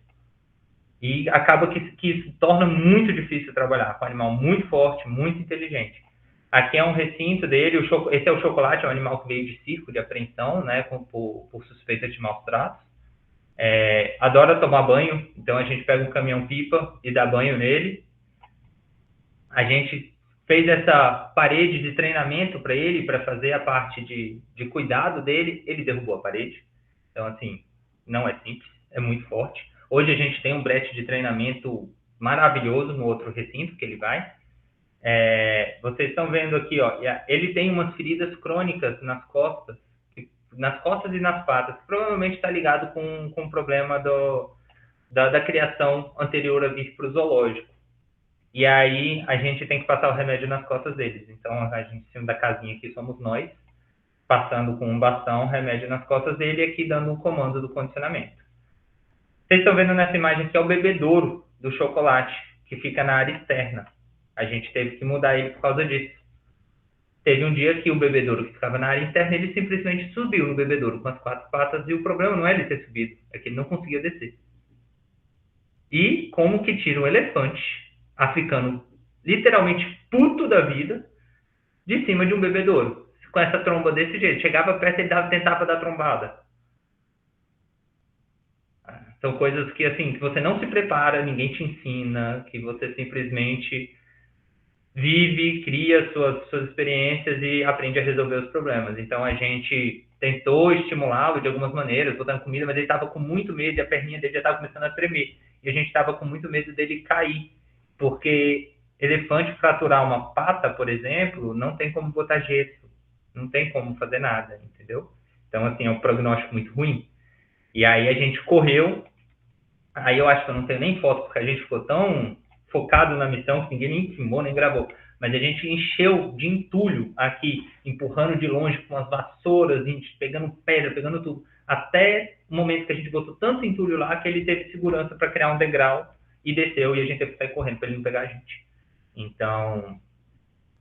e acaba que isso torna muito difícil trabalhar com um animal muito forte, muito inteligente. Aqui é um recinto dele, esse é o Chocolate, é um animal que veio de circo, de apreensão, né, por suspeita de maus tratos. Adora tomar banho, então a gente pega um caminhão-pipa e dá banho nele. A gente fez essa parede de treinamento para ele, para fazer a parte de cuidado dele. Ele derrubou a parede, então, assim, não é simples, é muito forte. Hoje a gente tem um brete de treinamento maravilhoso no outro recinto que ele vai. Vocês estão vendo aqui, ó, ele tem umas feridas crônicas nas costas e nas patas, que provavelmente está ligado com o problema da criação anterior a vir para o zoológico. E aí a gente tem que passar o remédio nas costas deles. Então, a gente, em cima da casinha aqui, somos nós, passando com um bastão, remédio nas costas dele e aqui dando o comando do condicionamento. Vocês estão vendo nessa imagem que é o bebedouro do Chocolate, que fica na área externa. A gente teve que mudar ele por causa disso. Teve um dia que o bebedouro que ficava na área interna, ele simplesmente subiu no bebedouro com as 4 patas, e o problema não é ele ter subido, é que ele não conseguia descer. E como que tira um elefante africano, literalmente puto da vida, de cima de um bebedouro, com essa tromba desse jeito? Chegava perto e tentava dar trombada. São coisas que, assim, que você não se prepara, ninguém te ensina, que você simplesmente vive, cria suas experiências e aprende a resolver os problemas. Então, a gente tentou estimulá-lo de algumas maneiras, botando comida, mas ele estava com muito medo e a perninha dele já estava começando a tremer. E a gente estava com muito medo dele cair, porque elefante fraturar uma pata, por exemplo, não tem como botar gesso, não tem como fazer nada, entendeu? Então, assim, é um prognóstico muito ruim. E aí a gente correu, aí eu acho que eu não tenho nem foto, porque a gente ficou tão focado na missão que ninguém nem filmou, nem gravou. Mas a gente encheu de entulho aqui, empurrando de longe com as vassouras, pegando pedra, pegando tudo. Até o momento que a gente botou tanto entulho lá que ele teve segurança para criar um degrau e desceu, e a gente teve que sair correndo para ele não pegar a gente. Então,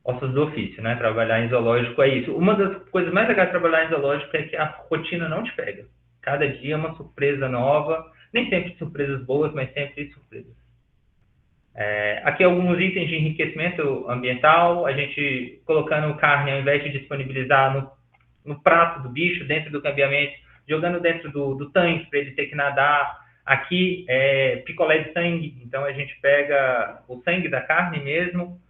ossos do ofício, né? Trabalhar em zoológico é isso. Uma das coisas mais legais de trabalhar em zoológico é que a rotina não te pega. Cada dia é uma surpresa nova. Nem sempre surpresas boas, mas sempre surpresas. Aqui alguns itens de enriquecimento ambiental, a gente colocando carne, ao invés de disponibilizar no prato do bicho, dentro do cambiamento, jogando dentro do tanque para ele ter que nadar. Aqui é picolé de sangue, então a gente pega o sangue da carne mesmo,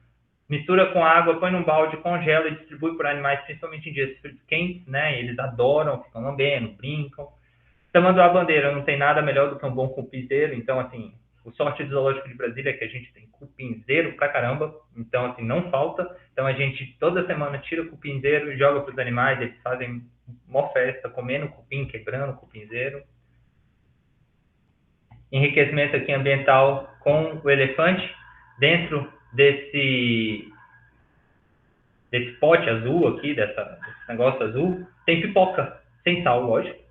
mistura com água, põe num balde, congela e distribui para animais, principalmente em dias quentes, né? Eles adoram, ficam lambendo, brincam. Tamanduá-bandeira, não tem nada melhor do que um bom cupinzeiro, então, assim, o sorte do Zoológico de Brasília é que a gente tem cupinzeiro pra caramba, então, assim, não falta. Então, a gente, toda semana, tira o cupinzeiro e joga pros animais, eles fazem uma festa, comendo cupim, quebrando o cupinzeiro. Enriquecimento aqui ambiental com o elefante, dentro desse pote azul aqui, desse negócio azul, tem pipoca, sem sal, lógico.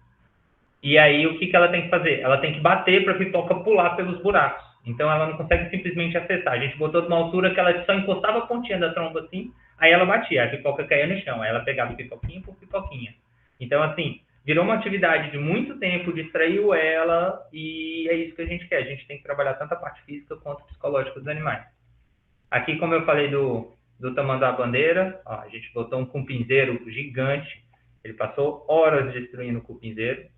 E aí, o que ela tem que fazer? Ela tem que bater para a pipoca pular pelos buracos. Então, ela não consegue simplesmente acessar. A gente botou de uma altura que ela só encostava a pontinha da tromba assim, aí ela batia, a pipoca caía no chão, aí ela pegava pipoquinha por pipoquinha. Então, assim, virou uma atividade de muito tempo, distraiu ela, e é isso que a gente quer. A gente tem que trabalhar tanto a parte física quanto a psicológica dos animais. Aqui, como eu falei do tamanduá-bandeira, a gente botou um cupinzeiro gigante, ele passou horas destruindo o cupinzeiro.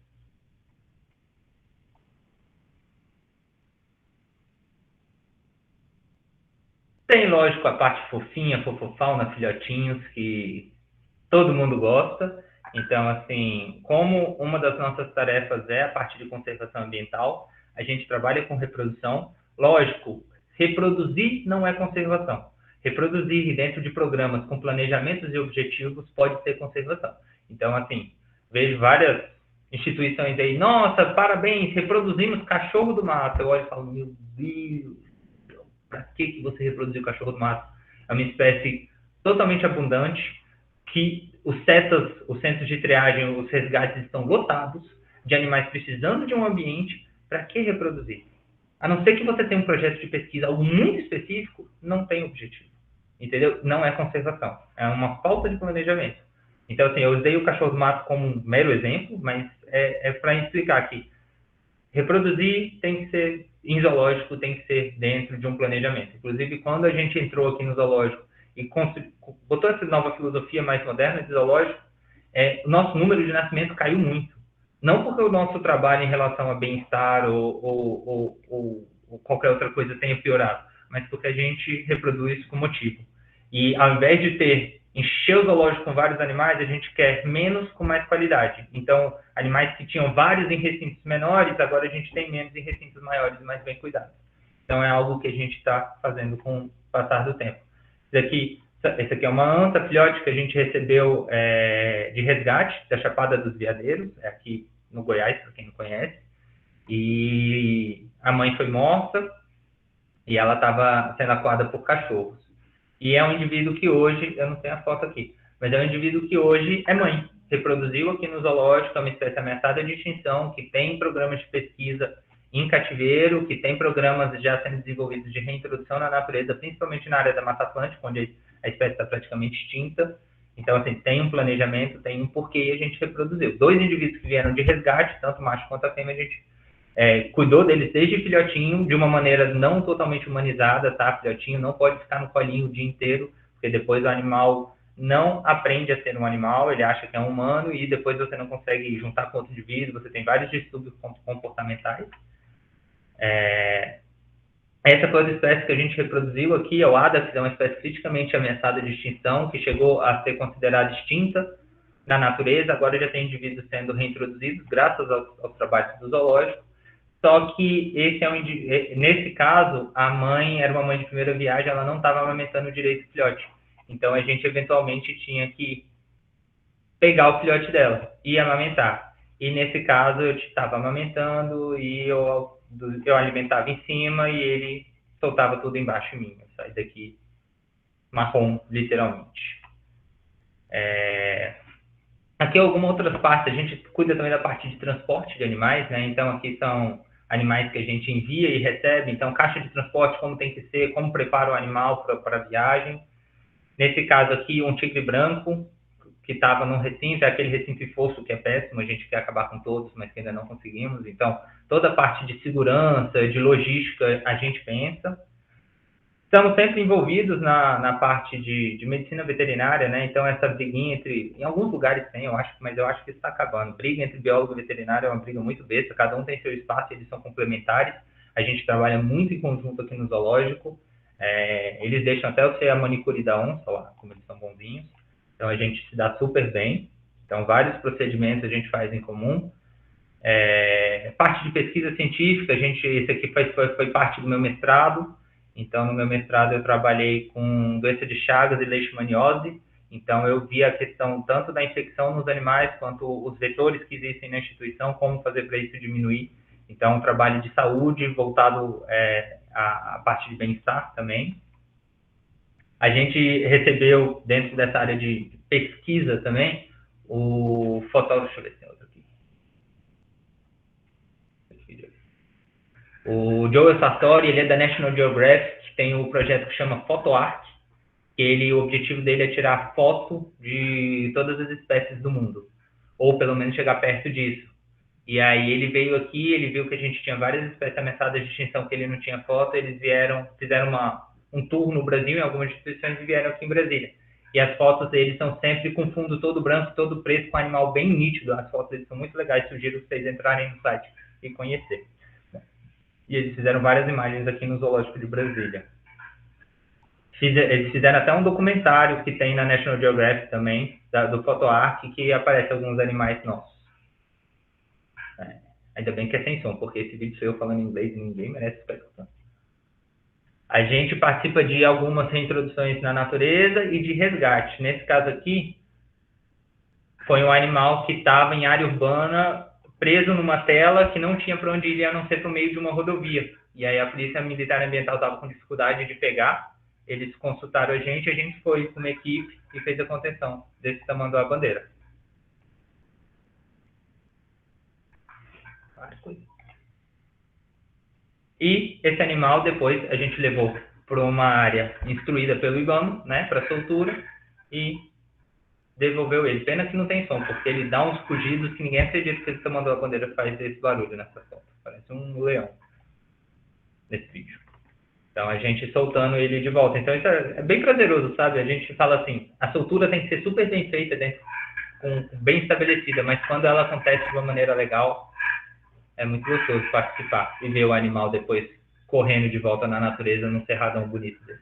Tem, lógico, a parte fofinha, fofofauna, filhotinhos, que todo mundo gosta. Então, assim, como uma das nossas tarefas é a parte de conservação ambiental, a gente trabalha com reprodução. Lógico, reproduzir não é conservação. Reproduzir dentro de programas com planejamentos e objetivos pode ser conservação. Então, assim, vejo várias instituições aí, nossa, parabéns, reproduzimos cachorro do mato. Eu olho e falo, meu Deus, para que você reproduziu o cachorro do mato? É uma espécie totalmente abundante, que os centros de triagem, os resgates estão lotados de animais precisando de um ambiente. Para que reproduzir? A não ser que você tenha um projeto de pesquisa, algo muito específico, não tem objetivo. Entendeu? Não é conservação. É uma falta de planejamento. Então, assim, eu usei o cachorro do mato como um mero exemplo, mas é para explicar aqui. Reproduzir tem que ser, em zoológico, tem que ser dentro de um planejamento. Inclusive, quando a gente entrou aqui no zoológico e botou essa nova filosofia mais moderna de zoológico, o nosso número de nascimento caiu muito. Não porque o nosso trabalho em relação a bem-estar ou qualquer outra coisa tenha piorado, mas porque a gente reproduz com motivo. E ao invés de encher o zoológico com vários animais, a gente quer menos com mais qualidade. Então, animais que tinham vários em recintos menores, agora a gente tem menos em recintos maiores e mais bem cuidados. Então, é algo que a gente está fazendo com o passar do tempo. Esse aqui é uma anta filhote que a gente recebeu de resgate da Chapada dos Veadeiros, aqui no Goiás, para quem não conhece. E a mãe foi morta e ela estava sendo acuada por cachorros. E é um indivíduo que hoje, eu não tenho a foto aqui, mas é um indivíduo que hoje é mãe. Reproduziu aqui no zoológico, é uma espécie ameaçada de extinção, que tem programas de pesquisa em cativeiro, que tem programas já sendo desenvolvidos de reintrodução na natureza, principalmente na área da Mata Atlântica, onde a espécie está praticamente extinta. Então, assim, tem um planejamento, tem um porquê e a gente reproduziu. 2 indivíduos que vieram de resgate, tanto o macho quanto a fêmea, a gente cuidou deles desde filhotinho, de uma maneira não totalmente humanizada, tá? Filhotinho não pode ficar no colinho o dia inteiro, porque depois o animal não aprende a ser um animal, ele acha que é um humano e depois você não consegue juntar com outro indivíduo, você tem vários distúrbios comportamentais. Essa foi a espécie que a gente reproduziu aqui, o Adax, é uma espécie criticamente ameaçada de extinção, que chegou a ser considerada extinta na natureza, agora já tem indivíduos sendo reintroduzidos, graças aos trabalhos do zoológico. Só que nesse caso, a mãe era uma mãe de primeira viagem, ela não estava amamentando direito o filhote. Então, a gente eventualmente tinha que pegar o filhote dela e amamentar. E nesse caso, eu estava amamentando e eu alimentava em cima e ele soltava tudo embaixo de mim. Eu saí daqui marrom, literalmente. Aqui algumas outras partes, a gente cuida também da parte de transporte de animais, né? Então, aqui são animais que a gente envia e recebe. Então, caixa de transporte, como tem que ser, como prepara o animal para a viagem. Nesse caso aqui, um tigre branco, que estava no recinto, é aquele recinto em fosso que é péssimo, a gente quer acabar com todos, mas que ainda não conseguimos. Então, toda a parte de segurança, de logística, a gente pensa. Estamos sempre envolvidos na parte de medicina veterinária, né? Então, essa briguinha em alguns lugares tem, eu acho, mas eu acho que está acabando. Briga entre biólogo e veterinário é uma briga muito besta, cada um tem seu espaço, eles são complementares. A gente trabalha muito em conjunto aqui no zoológico. Eles deixam até eu ser a manicure da onça, lá, como eles são bonzinhos. Então, a gente se dá super bem. Então, vários procedimentos a gente faz em comum. Parte de pesquisa científica, esse aqui foi parte do meu mestrado. Então, no meu mestrado, eu trabalhei com doença de Chagas e leishmaniose. Então, eu vi a questão tanto da infecção nos animais, quanto os vetores que existem na instituição, como fazer para isso diminuir. Então, um trabalho de saúde voltado à parte de bem-estar também. A gente recebeu, dentro dessa área de pesquisa também, o fotógrafo, deixa eu ver se tem outro aqui. O Joel Sartori, ele é da National Geographic, tem o projeto que chama PhotoArk, que o objetivo dele é tirar foto de todas as espécies do mundo, ou pelo menos chegar perto disso. E aí ele veio aqui, ele viu que a gente tinha várias espécies ameaçadas de extinção que ele não tinha foto, eles fizeram um tour no Brasil, em algumas instituições, e vieram aqui em Brasília. E as fotos deles são sempre com fundo todo branco, todo preto, com um animal bem nítido. As fotos deles são muito legais, sugiro vocês entrarem no site e conhecer. E eles fizeram várias imagens aqui no Zoológico de Brasília. Eles fizeram até um documentário que tem na National Geographic também, do PhotoArk, que aparece alguns animais nossos. Ainda bem que é sem som, porque esse vídeo sou eu falando inglês e ninguém merece ficar escutando. A gente participa de algumas reintroduções na natureza e de resgate. Nesse caso aqui, foi um animal que estava em área urbana, preso numa tela que não tinha para onde ir, a não ser para o meio de uma rodovia. E aí a Polícia Militar Ambiental estava com dificuldade de pegar, eles consultaram a gente foi com uma equipe e fez a contenção desse tamanduá-bandeira. E esse animal, depois, a gente levou para uma área instruída pelo IBAMA, né, para soltura, e devolveu ele. Pena que não tem som, porque ele dá uns fugidos que ninguém acredita que esse tamanduá-bandeira faz esse barulho nessa foto. Parece um leão nesse vídeo. Então, a gente soltando ele de volta. Então, isso é bem prazeroso, sabe? A gente fala assim, a soltura tem que ser super bem feita, bem estabelecida, mas quando ela acontece de uma maneira legal, é muito gostoso participar e ver o animal depois correndo de volta na natureza num cerradão bonito desse.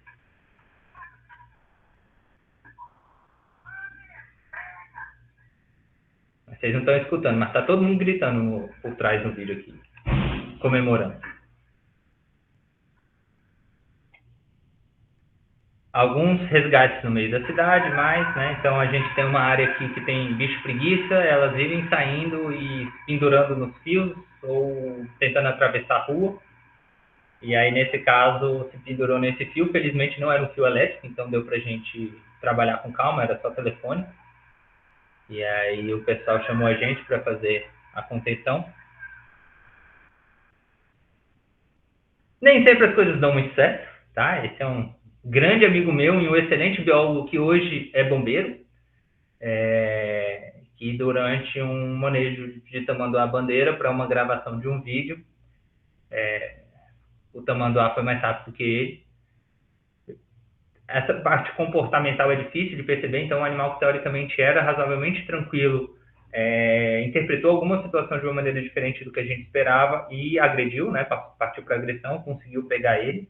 Vocês não estão escutando, mas está todo mundo gritando por trás do vídeo aqui, comemorando. Alguns resgates no meio da cidade, né? Então a gente tem uma área aqui que tem bicho preguiça, elas vivem saindo e pendurando nos fios ou tentando atravessar a rua. E aí, nesse caso, se pendurou nesse fio, felizmente não era um fio elétrico, então deu pra gente trabalhar com calma, era só telefone. E aí o pessoal chamou a gente para fazer a contenção. Nem sempre as coisas dão muito certo, tá? Esse é um grande amigo meu e um excelente biólogo que hoje é bombeiro, que durante um manejo de tamanduá-bandeira para uma gravação de um vídeo, o tamanduá foi mais rápido que ele. Essa parte comportamental é difícil de perceber, então o animal que teoricamente era razoavelmente tranquilo, interpretou alguma situação de uma maneira diferente do que a gente esperava e agrediu, né? Partiu para agressão, conseguiu pegar ele.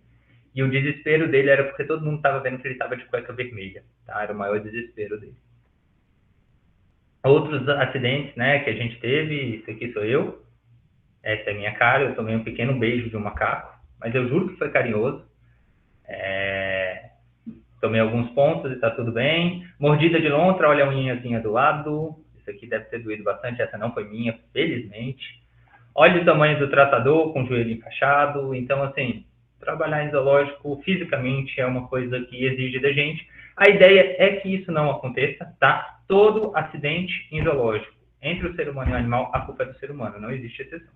E o desespero dele era porque todo mundo estava vendo que ele estava de cueca vermelha, tá? Era o maior desespero dele. Outros acidentes, né, que a gente teve, esse aqui sou eu, essa é a minha cara, eu tomei um pequeno beijo de um macaco, mas eu juro que foi carinhoso. Tomei alguns pontos e está tudo bem. Mordida de lontra, olha a unhinhazinha do lado, isso aqui deve ter doído bastante, essa não foi minha, felizmente. Olha o tamanho do tratador com o joelho encaixado, então assim, trabalhar em zoológico fisicamente é uma coisa que exige da gente. A ideia é que isso não aconteça, tá? Todo acidente em zoológico, entre o ser humano e o animal, a culpa é do ser humano, não existe exceção,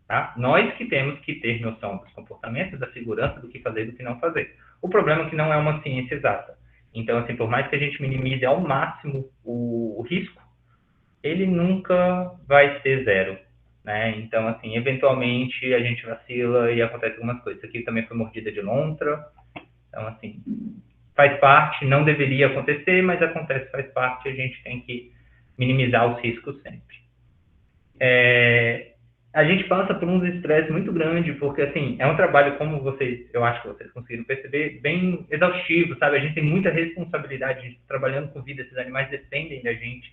tá? Nós que temos que ter noção dos comportamentos, da segurança, do que fazer e do que não fazer. O problema é que não é uma ciência exata. Então, assim, por mais que a gente minimize ao máximo o o risco, ele nunca vai ser zero, né? Então, assim, eventualmente a gente vacila e acontece algumas coisas. Isso aqui também foi mordida de lontra, então, assim, faz parte, não deveria acontecer, mas acontece, faz parte, a gente tem que minimizar os riscos sempre. A gente passa por um estresse muito grande, porque, assim, é um trabalho, como eu acho que vocês conseguiram perceber, bem exaustivo, sabe? A gente tem muita responsabilidade trabalhando com vida, esses animais dependem da gente.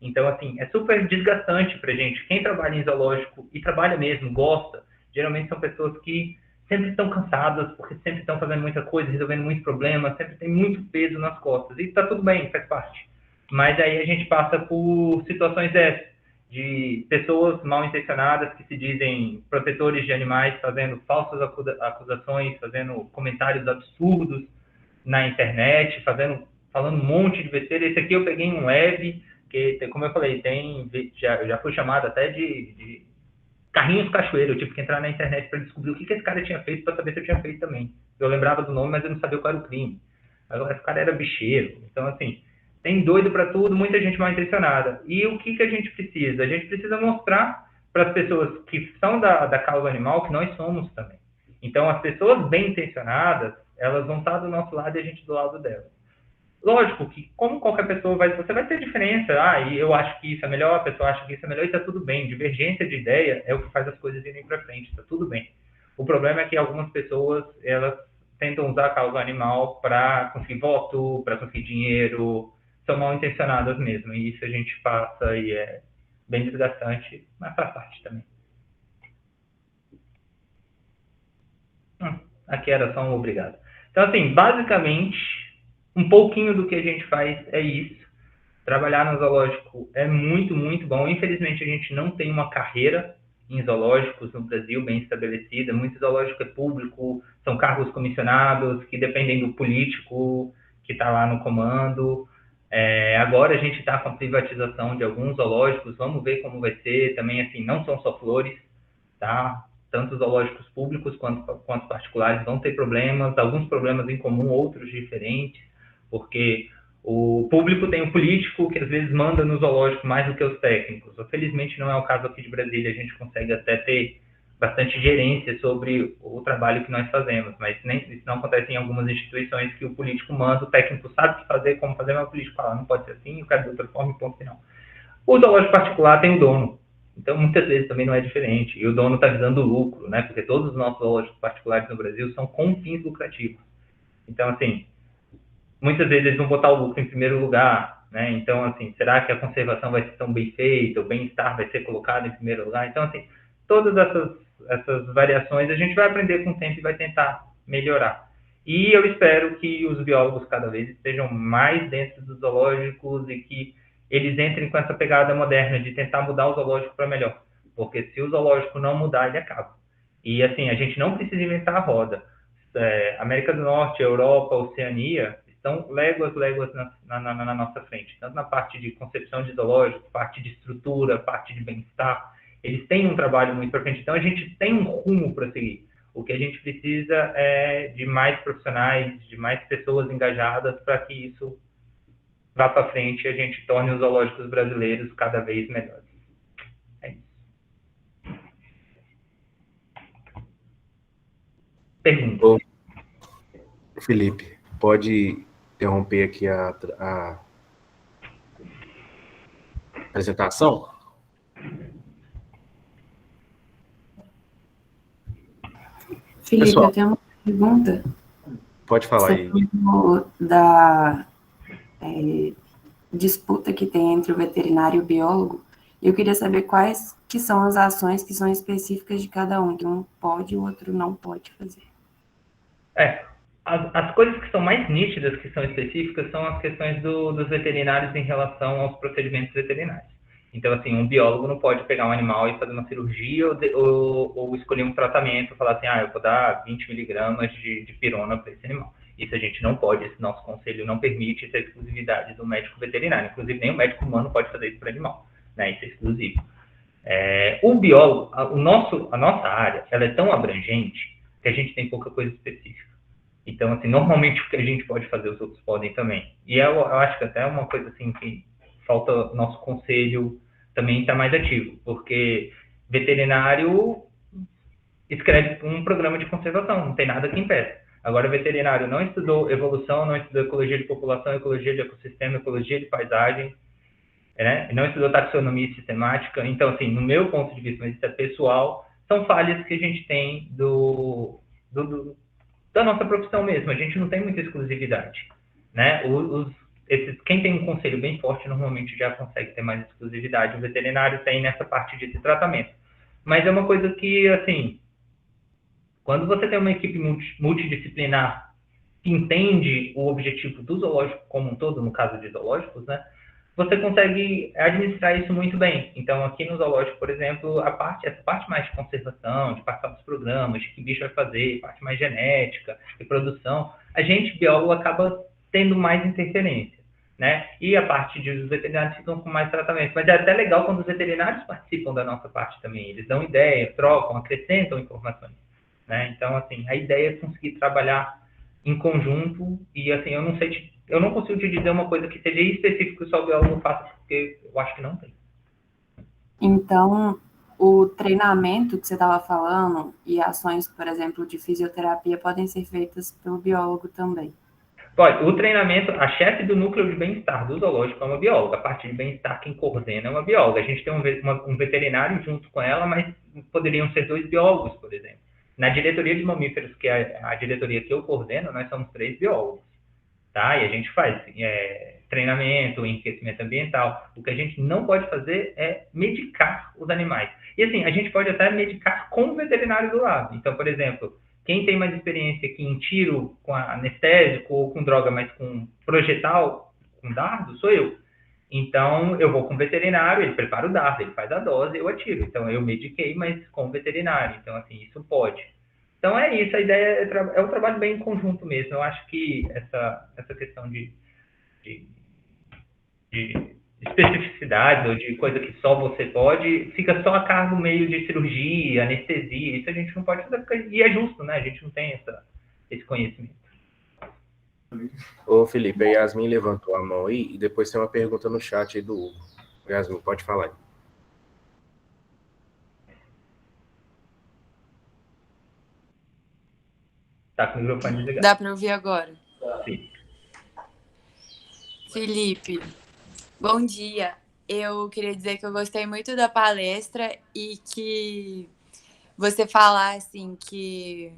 Então, assim, é super desgastante pra gente. Quem trabalha em zoológico e trabalha mesmo, gosta, geralmente são pessoas que sempre estão cansadas, porque sempre estão fazendo muita coisa, resolvendo muitos problemas, sempre tem muito peso nas costas. E tá tudo bem, faz parte. Mas aí a gente passa por situações dessas, de pessoas mal intencionadas que se dizem protetores de animais, fazendo falsas acusações, fazendo comentários absurdos na internet, falando um monte de besteira. Esse aqui eu peguei um leve, que, como eu falei, já fui chamado até de carrinhos cachoeiro. Eu tive que entrar na internet para descobrir o que esse cara tinha feito, para saber se eu tinha feito também. Eu lembrava do nome, mas eu não sabia qual era o crime. Agora, esse cara era bicheiro. Então, assim, tem doido para tudo, muita gente mal intencionada. E o que a gente precisa? A gente precisa mostrar para as pessoas que são da causa animal que nós somos também. Então, as pessoas bem intencionadas, elas vão estar do nosso lado e a gente do lado delas. Lógico que, como qualquer pessoa, você vai ter diferença. E eu acho que isso é melhor, a pessoa acha que isso é melhor, e está tudo bem. Divergência de ideia é o que faz as coisas irem para frente, está tudo bem. O problema é que algumas pessoas, elas tentam usar a causa animal para conseguir voto, para conseguir dinheiro, são mal intencionadas mesmo, e isso a gente passa e é bem desgastante, mas faz parte também. Aqui era só um obrigado. Então, assim, basicamente, um pouquinho do que a gente faz é isso. Trabalhar no zoológico é muito, muito bom. Infelizmente, a gente não tem uma carreira em zoológicos no Brasil bem estabelecida. Muito zoológico é público, são cargos comissionados que dependem do político que está lá no comando. Agora a gente está com a privatização de alguns zoológicos, vamos ver como vai ser. Também, assim, não são só flores, tá? Tanto zoológicos públicos quanto particulares vão ter problemas, alguns problemas em comum, outros diferentes, porque o público tem o político que às vezes manda no zoológico mais do que os técnicos. Felizmente não é o caso aqui de Brasília, a gente consegue até ter bastante gerência sobre o trabalho que nós fazemos, mas isso não acontece em algumas instituições que o político manda, o técnico sabe o que fazer, como fazer, mas o político fala, não pode ser assim, eu quero de outra forma, e ponto final. O zoológico particular tem o dono, então muitas vezes também não é diferente, e o dono está visando lucro, né? Porque todos os nossos zoológicos particulares no Brasil são com fins lucrativos. Então, assim, muitas vezes eles vão botar o lucro em primeiro lugar, né? Então, assim, será que a conservação vai ser tão bem feita, o bem-estar vai ser colocado em primeiro lugar? Então, assim, todas essas variações a gente vai aprender com o tempo e vai tentar melhorar. E eu espero que os biólogos cada vez estejam mais dentro dos zoológicos e que eles entrem com essa pegada moderna de tentar mudar o zoológico para melhor. Porque se o zoológico não mudar, ele acaba. E, assim, a gente não precisa inventar a roda. América do Norte, Europa, Oceania estão léguas na nossa frente. Tanto na parte de concepção de zoológico, parte de estrutura, parte de bem-estar. Eles têm um trabalho muito para frente. Então, a gente tem um rumo para seguir. O que a gente precisa é de mais profissionais, de mais pessoas engajadas para que isso vá para frente e a gente torne os zoológicos brasileiros cada vez melhores. É isso. Pergunta. Bom, Felipe, pode interromper aqui a apresentação? Felipe, Pessoal, eu tenho uma pergunta. Pode falar aí. Você falou da disputa que tem entre o veterinário e o biólogo. Eu queria saber quais que são as ações que são específicas de cada um, que um pode e o outro não pode fazer. As coisas que são mais nítidas, que são específicas, são as questões dos veterinários em relação aos procedimentos veterinários. Então, assim, um biólogo não pode pegar um animal e fazer uma cirurgia ou escolher um tratamento, falar assim, eu vou dar 20 miligramas de pirona para esse animal. Isso a gente não pode, esse nosso conselho não permite, essa exclusividade do médico veterinário. Inclusive, nem o médico humano pode fazer isso para animal, né? Isso é exclusivo. O biólogo, a nossa área, ela é tão abrangente que a gente tem pouca coisa específica. Então, assim, normalmente o que a gente pode fazer, os outros podem também. E eu acho que até uma coisa assim que falta nosso conselho também estar mais ativo, porque veterinário escreve um programa de conservação, não tem nada que impeça. Agora, o veterinário não estudou evolução, não estudou ecologia de população, ecologia de ecossistema, ecologia de paisagem, né? Não estudou taxonomia sistemática. Então, assim, no meu ponto de vista, mas isso é pessoal, são falhas que a gente tem da nossa profissão mesmo. A gente não tem muita exclusividade, né? Quem tem um conselho bem forte, normalmente já consegue ter mais exclusividade. O veterinário tem nessa parte de tratamento. Mas é uma coisa que, assim, quando você tem uma equipe multidisciplinar que entende o objetivo do zoológico como um todo, no caso de zoológicos, né, você consegue administrar isso muito bem. Então, aqui no zoológico, por exemplo, essa parte mais de conservação, de participar dos programas, de que bicho vai fazer, parte mais genética, reprodução, a gente, biólogo, acaba tendo mais interferência, né? E a parte dos veterinários ficam com mais tratamento. Mas é até legal quando os veterinários participam da nossa parte também. Eles dão ideias, trocam, acrescentam informações, né? Então, assim, a ideia é conseguir trabalhar em conjunto e, assim, eu não consigo te dizer uma coisa que seja específica que só o biólogo faça, porque eu acho que não tem. Então, o treinamento que você estava falando e ações, por exemplo, de fisioterapia podem ser feitas pelo biólogo também. Pode. O treinamento, a chefe do núcleo de bem-estar do zoológico é uma bióloga. A parte de bem-estar, quem coordena é uma bióloga. A gente tem um veterinário junto com ela, mas poderiam ser 2 biólogos, por exemplo. Na diretoria de mamíferos, que é a diretoria que eu coordeno, nós somos 3 biólogos, tá? E a gente faz treinamento, enriquecimento ambiental. O que a gente não pode fazer é medicar os animais. E, assim, a gente pode até medicar com o veterinário do lado. Então, por exemplo, quem tem mais experiência aqui em tiro com anestésico ou com droga, mas com projetal, com dardo, sou eu. Então, eu vou com o veterinário, ele prepara o dardo, ele faz a dose, eu atiro. Então, eu mediquei, mas com o veterinário. Então, assim, isso pode. Então, é isso. A ideia é um trabalho bem em conjunto mesmo. Eu acho que essa questão de especificidade ou de coisa que só você pode, fica só a cargo meio de cirurgia, anestesia. Isso a gente não pode fazer, e é justo, né? A gente não tem esse conhecimento. Ô, Felipe, a Yasmin levantou a mão aí e depois tem uma pergunta no chat aí do Hugo. Yasmin, pode falar aí. Tá com o microfone desligado. Dá para ouvir agora? Sim. Felipe, bom dia. Eu queria dizer que eu gostei muito da palestra e que você falar assim que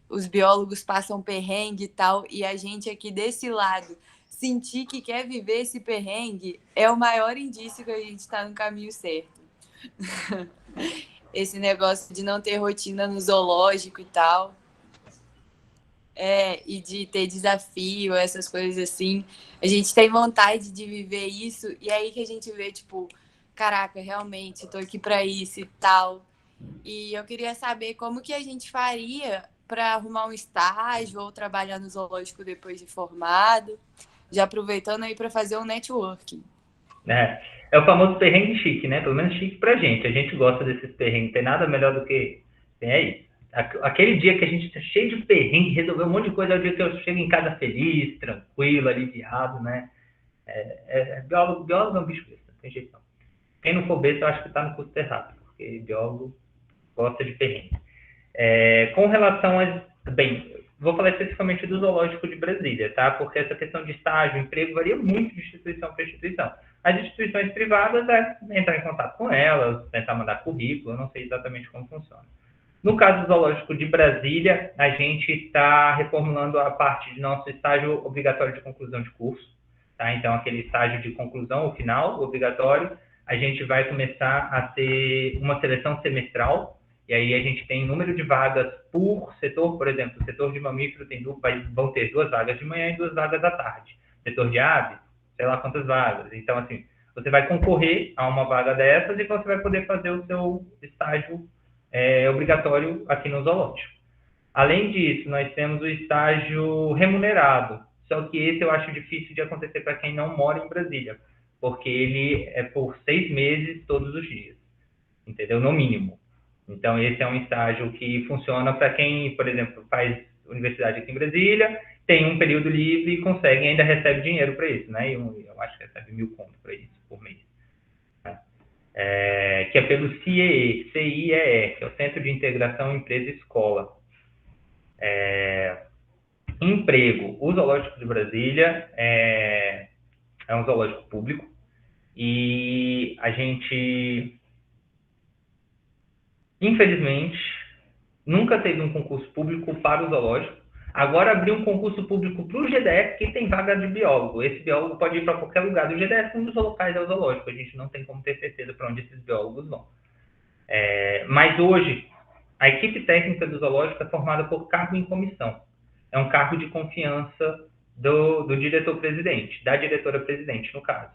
os biólogos passam perrengue e tal, e a gente aqui desse lado sentir que quer viver esse perrengue é o maior indício que a gente está no caminho certo. Esse negócio de não ter rotina no zoológico e tal. E de ter desafio, essas coisas assim. A gente tem vontade de viver isso, e aí que a gente vê, tipo, caraca, realmente, tô aqui para isso e tal. E eu queria saber como que a gente faria para arrumar um estágio ou trabalhar no zoológico depois de formado, já aproveitando aí para fazer um networking. É o famoso perrengue chique, né? Pelo menos chique pra gente. A gente gosta desses perrengues. Tem nada melhor do que... É isso. Aquele dia que a gente está cheio de perrengue, resolveu um monte de coisa, é o dia que eu chego em casa feliz, tranquilo, aliviado, né? Biólogo é um bicho besta, não tem jeito não. Quem não for besta, eu acho que está no curso errado, porque biólogo gosta de perrengue. Com relação a... Bem, vou falar especificamente do zoológico de Brasília, tá? Porque essa questão de estágio, emprego, varia muito de instituição para instituição. As instituições privadas entrar em contato com elas, tentar mandar currículo, eu não sei exatamente como funciona. No caso do zoológico de Brasília, a gente está reformulando a parte de nosso estágio obrigatório de conclusão de curso, tá? Então, aquele estágio de conclusão, o final, obrigatório, a gente vai começar a ter uma seleção semestral, e aí a gente tem número de vagas por setor, por exemplo, o setor de mamífero vão ter 2 vagas de manhã e 2 vagas da tarde. Setor de aves, sei lá quantas vagas. Então, assim, você vai concorrer a uma vaga dessas e você vai poder fazer o seu estágio obrigatório aqui no zoológico. Além disso, nós temos o estágio remunerado, só que esse eu acho difícil de acontecer para quem não mora em Brasília, porque ele é por 6 meses todos os dias, entendeu? No mínimo. Então, esse é um estágio que funciona para quem, por exemplo, faz universidade aqui em Brasília, tem um período livre e consegue, ainda recebe dinheiro para isso, né? Eu acho que recebe 1.000 conto para isso por mês. que é pelo CIEE, que é o Centro de Integração Empresa-Escola. Emprego. O Zoológico de Brasília é um zoológico público e a gente, infelizmente, nunca teve um concurso público para o zoológico. Agora abriu um concurso público para o GDF, que tem vaga de biólogo. Esse biólogo pode ir para qualquer lugar do GDF, um dos locais é o zoológico. A gente não tem como ter certeza para onde esses biólogos vão. Mas hoje, a equipe técnica do zoológico é formada por cargo em comissão. É um cargo de confiança do diretor-presidente, da diretora-presidente, no caso.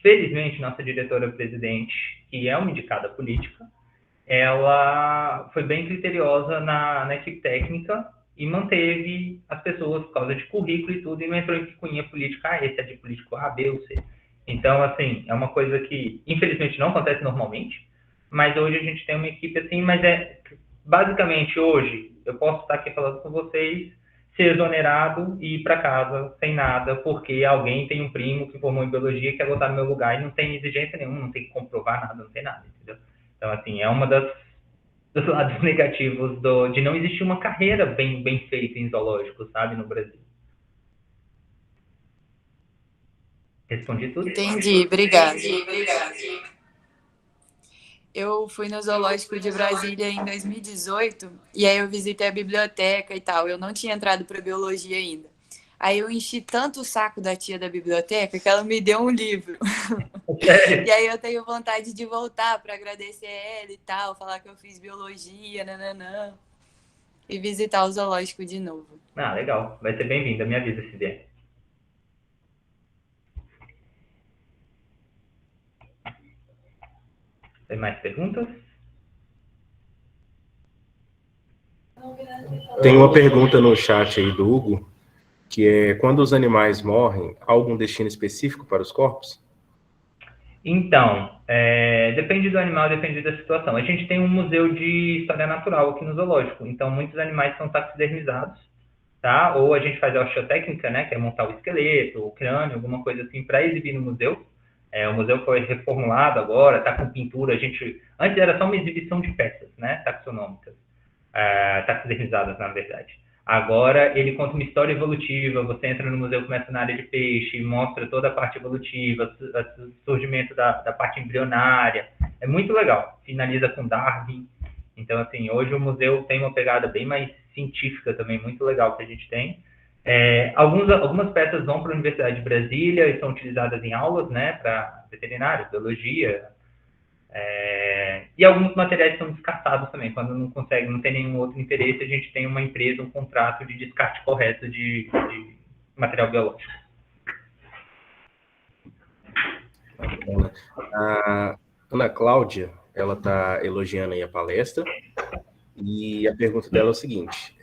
Felizmente, nossa diretora-presidente, que é uma indicada política, ela foi bem criteriosa na equipe técnica e manteve as pessoas por causa de currículo e tudo, e não entrou em picuinha política, esse é de político A, B ou C. Então, assim, é uma coisa que, infelizmente, não acontece normalmente, mas hoje a gente tem uma equipe assim, mas basicamente, hoje, eu posso estar aqui falando com vocês, ser exonerado e ir para casa sem nada, porque alguém tem um primo que formou em biologia e quer botar no meu lugar e não tem exigência nenhuma, não tem que comprovar nada, não tem nada, entendeu? Então, assim, é uma dos lados negativos de não existir uma carreira bem feita em zoológico, sabe, no Brasil. Respondi tudo? Entendi, obrigada. Eu fui no Zoológico de Brasília em 2018 e aí eu visitei a biblioteca e tal. Eu não tinha entrado para biologia ainda. Aí eu enchi tanto o saco da tia da biblioteca que ela me deu um livro. E aí eu tenho vontade de voltar para agradecer ela e tal, falar que eu fiz biologia, nananã, e visitar o zoológico de novo. Ah, legal. Vai ser bem-vindo. Me avisa se vier. Tem mais perguntas? Tem uma pergunta no chat aí do Hugo, que é: quando os animais morrem, há algum destino específico para os corpos? Então, depende do animal, depende da situação. A gente tem um museu de história natural aqui no zoológico, então muitos animais são taxidermizados, tá? Ou a gente faz a osteotécnica, né, que é montar o esqueleto, o crânio, alguma coisa assim, para exibir no museu. O museu foi reformulado agora, está com pintura. Antes era só uma exibição de peças, né, taxonômicas, taxidermizadas, na verdade. Agora ele conta uma história evolutiva. Você entra no museu, começa na área de peixe, mostra toda a parte evolutiva, o surgimento da parte embrionária. É muito legal. Finaliza com Darwin. Então, assim, hoje o museu tem uma pegada bem mais científica também, muito legal que a gente tem. Algumas peças vão para a Universidade de Brasília e são utilizadas em aulas, né, para veterinária, biologia. E alguns materiais são descartados também. Quando não tem nenhum outro interesse, a gente tem uma empresa, um contrato de descarte correto de material biológico. A Ana Cláudia, ela está elogiando aí a palestra, e a pergunta dela é o seguinte: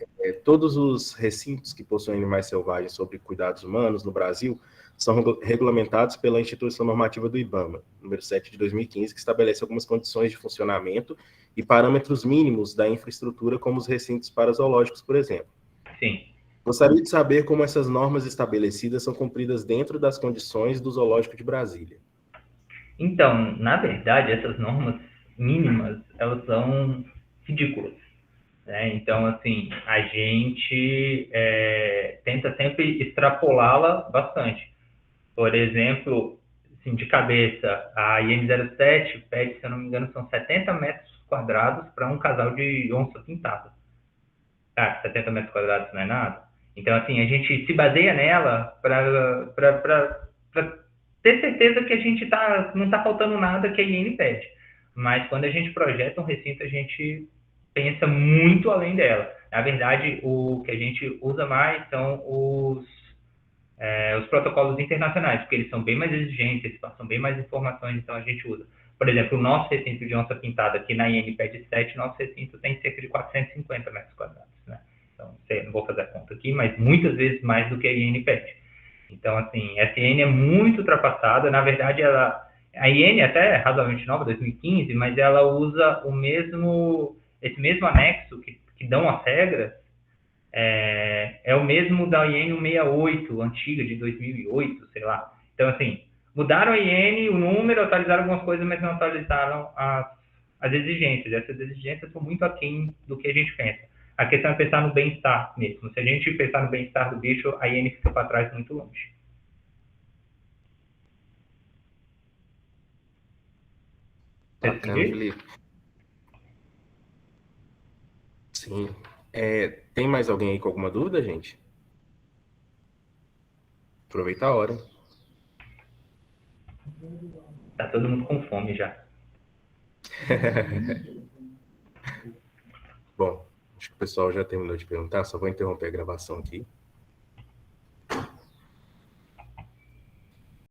todos os recintos que possuem animais selvagens sob cuidados humanos no Brasil são regulamentados pela Instituição Normativa do IBAMA, número 7 de 2015, que estabelece algumas condições de funcionamento e parâmetros mínimos da infraestrutura, como os recintos para zoológicos, por exemplo. Sim. Gostaria de saber como essas normas estabelecidas são cumpridas dentro das condições do Zoológico de Brasília. Então, na verdade, essas normas mínimas, elas são ridículas. Então, assim, a gente tenta sempre extrapolá-la bastante. Por exemplo, assim, de cabeça, a IN07 pede, se eu não me engano, são 70 metros quadrados para um casal de onça pintada. 70 metros quadrados não é nada. Então, assim, a gente se baseia nela para ter certeza que a gente não está faltando nada que a IN pede. Mas quando a gente projeta um recinto, a gente pensa muito além dela. Na verdade, o que a gente usa mais são os protocolos internacionais, porque eles são bem mais exigentes, eles passam bem mais informações, então a gente usa. Por exemplo, o nosso recinto de onça pintada aqui na INPED 7, nosso recinto tem cerca de 450 metros quadrados, né? Então, não vou fazer a conta aqui, mas muitas vezes mais do que a INPED. Então, assim, essa IN é muito ultrapassada. Na verdade, a IN até é razoavelmente nova, 2015, mas ela usa esse mesmo anexo que dão as regras, é o mesmo da IN 168, antiga, de 2008, sei lá. Então, assim, mudaram a IN, o número, atualizaram algumas coisas, mas não atualizaram as exigências. Essas exigências são muito aquém do que a gente pensa. A questão é pensar no bem-estar mesmo. Se a gente pensar no bem-estar do bicho, a IN fica para trás muito longe. Bacana, Felipe. Sim. Tem mais alguém aí com alguma dúvida, gente? Aproveita a hora. Tá todo mundo com fome já. Bom, acho que o pessoal já terminou de perguntar, só vou interromper a gravação aqui.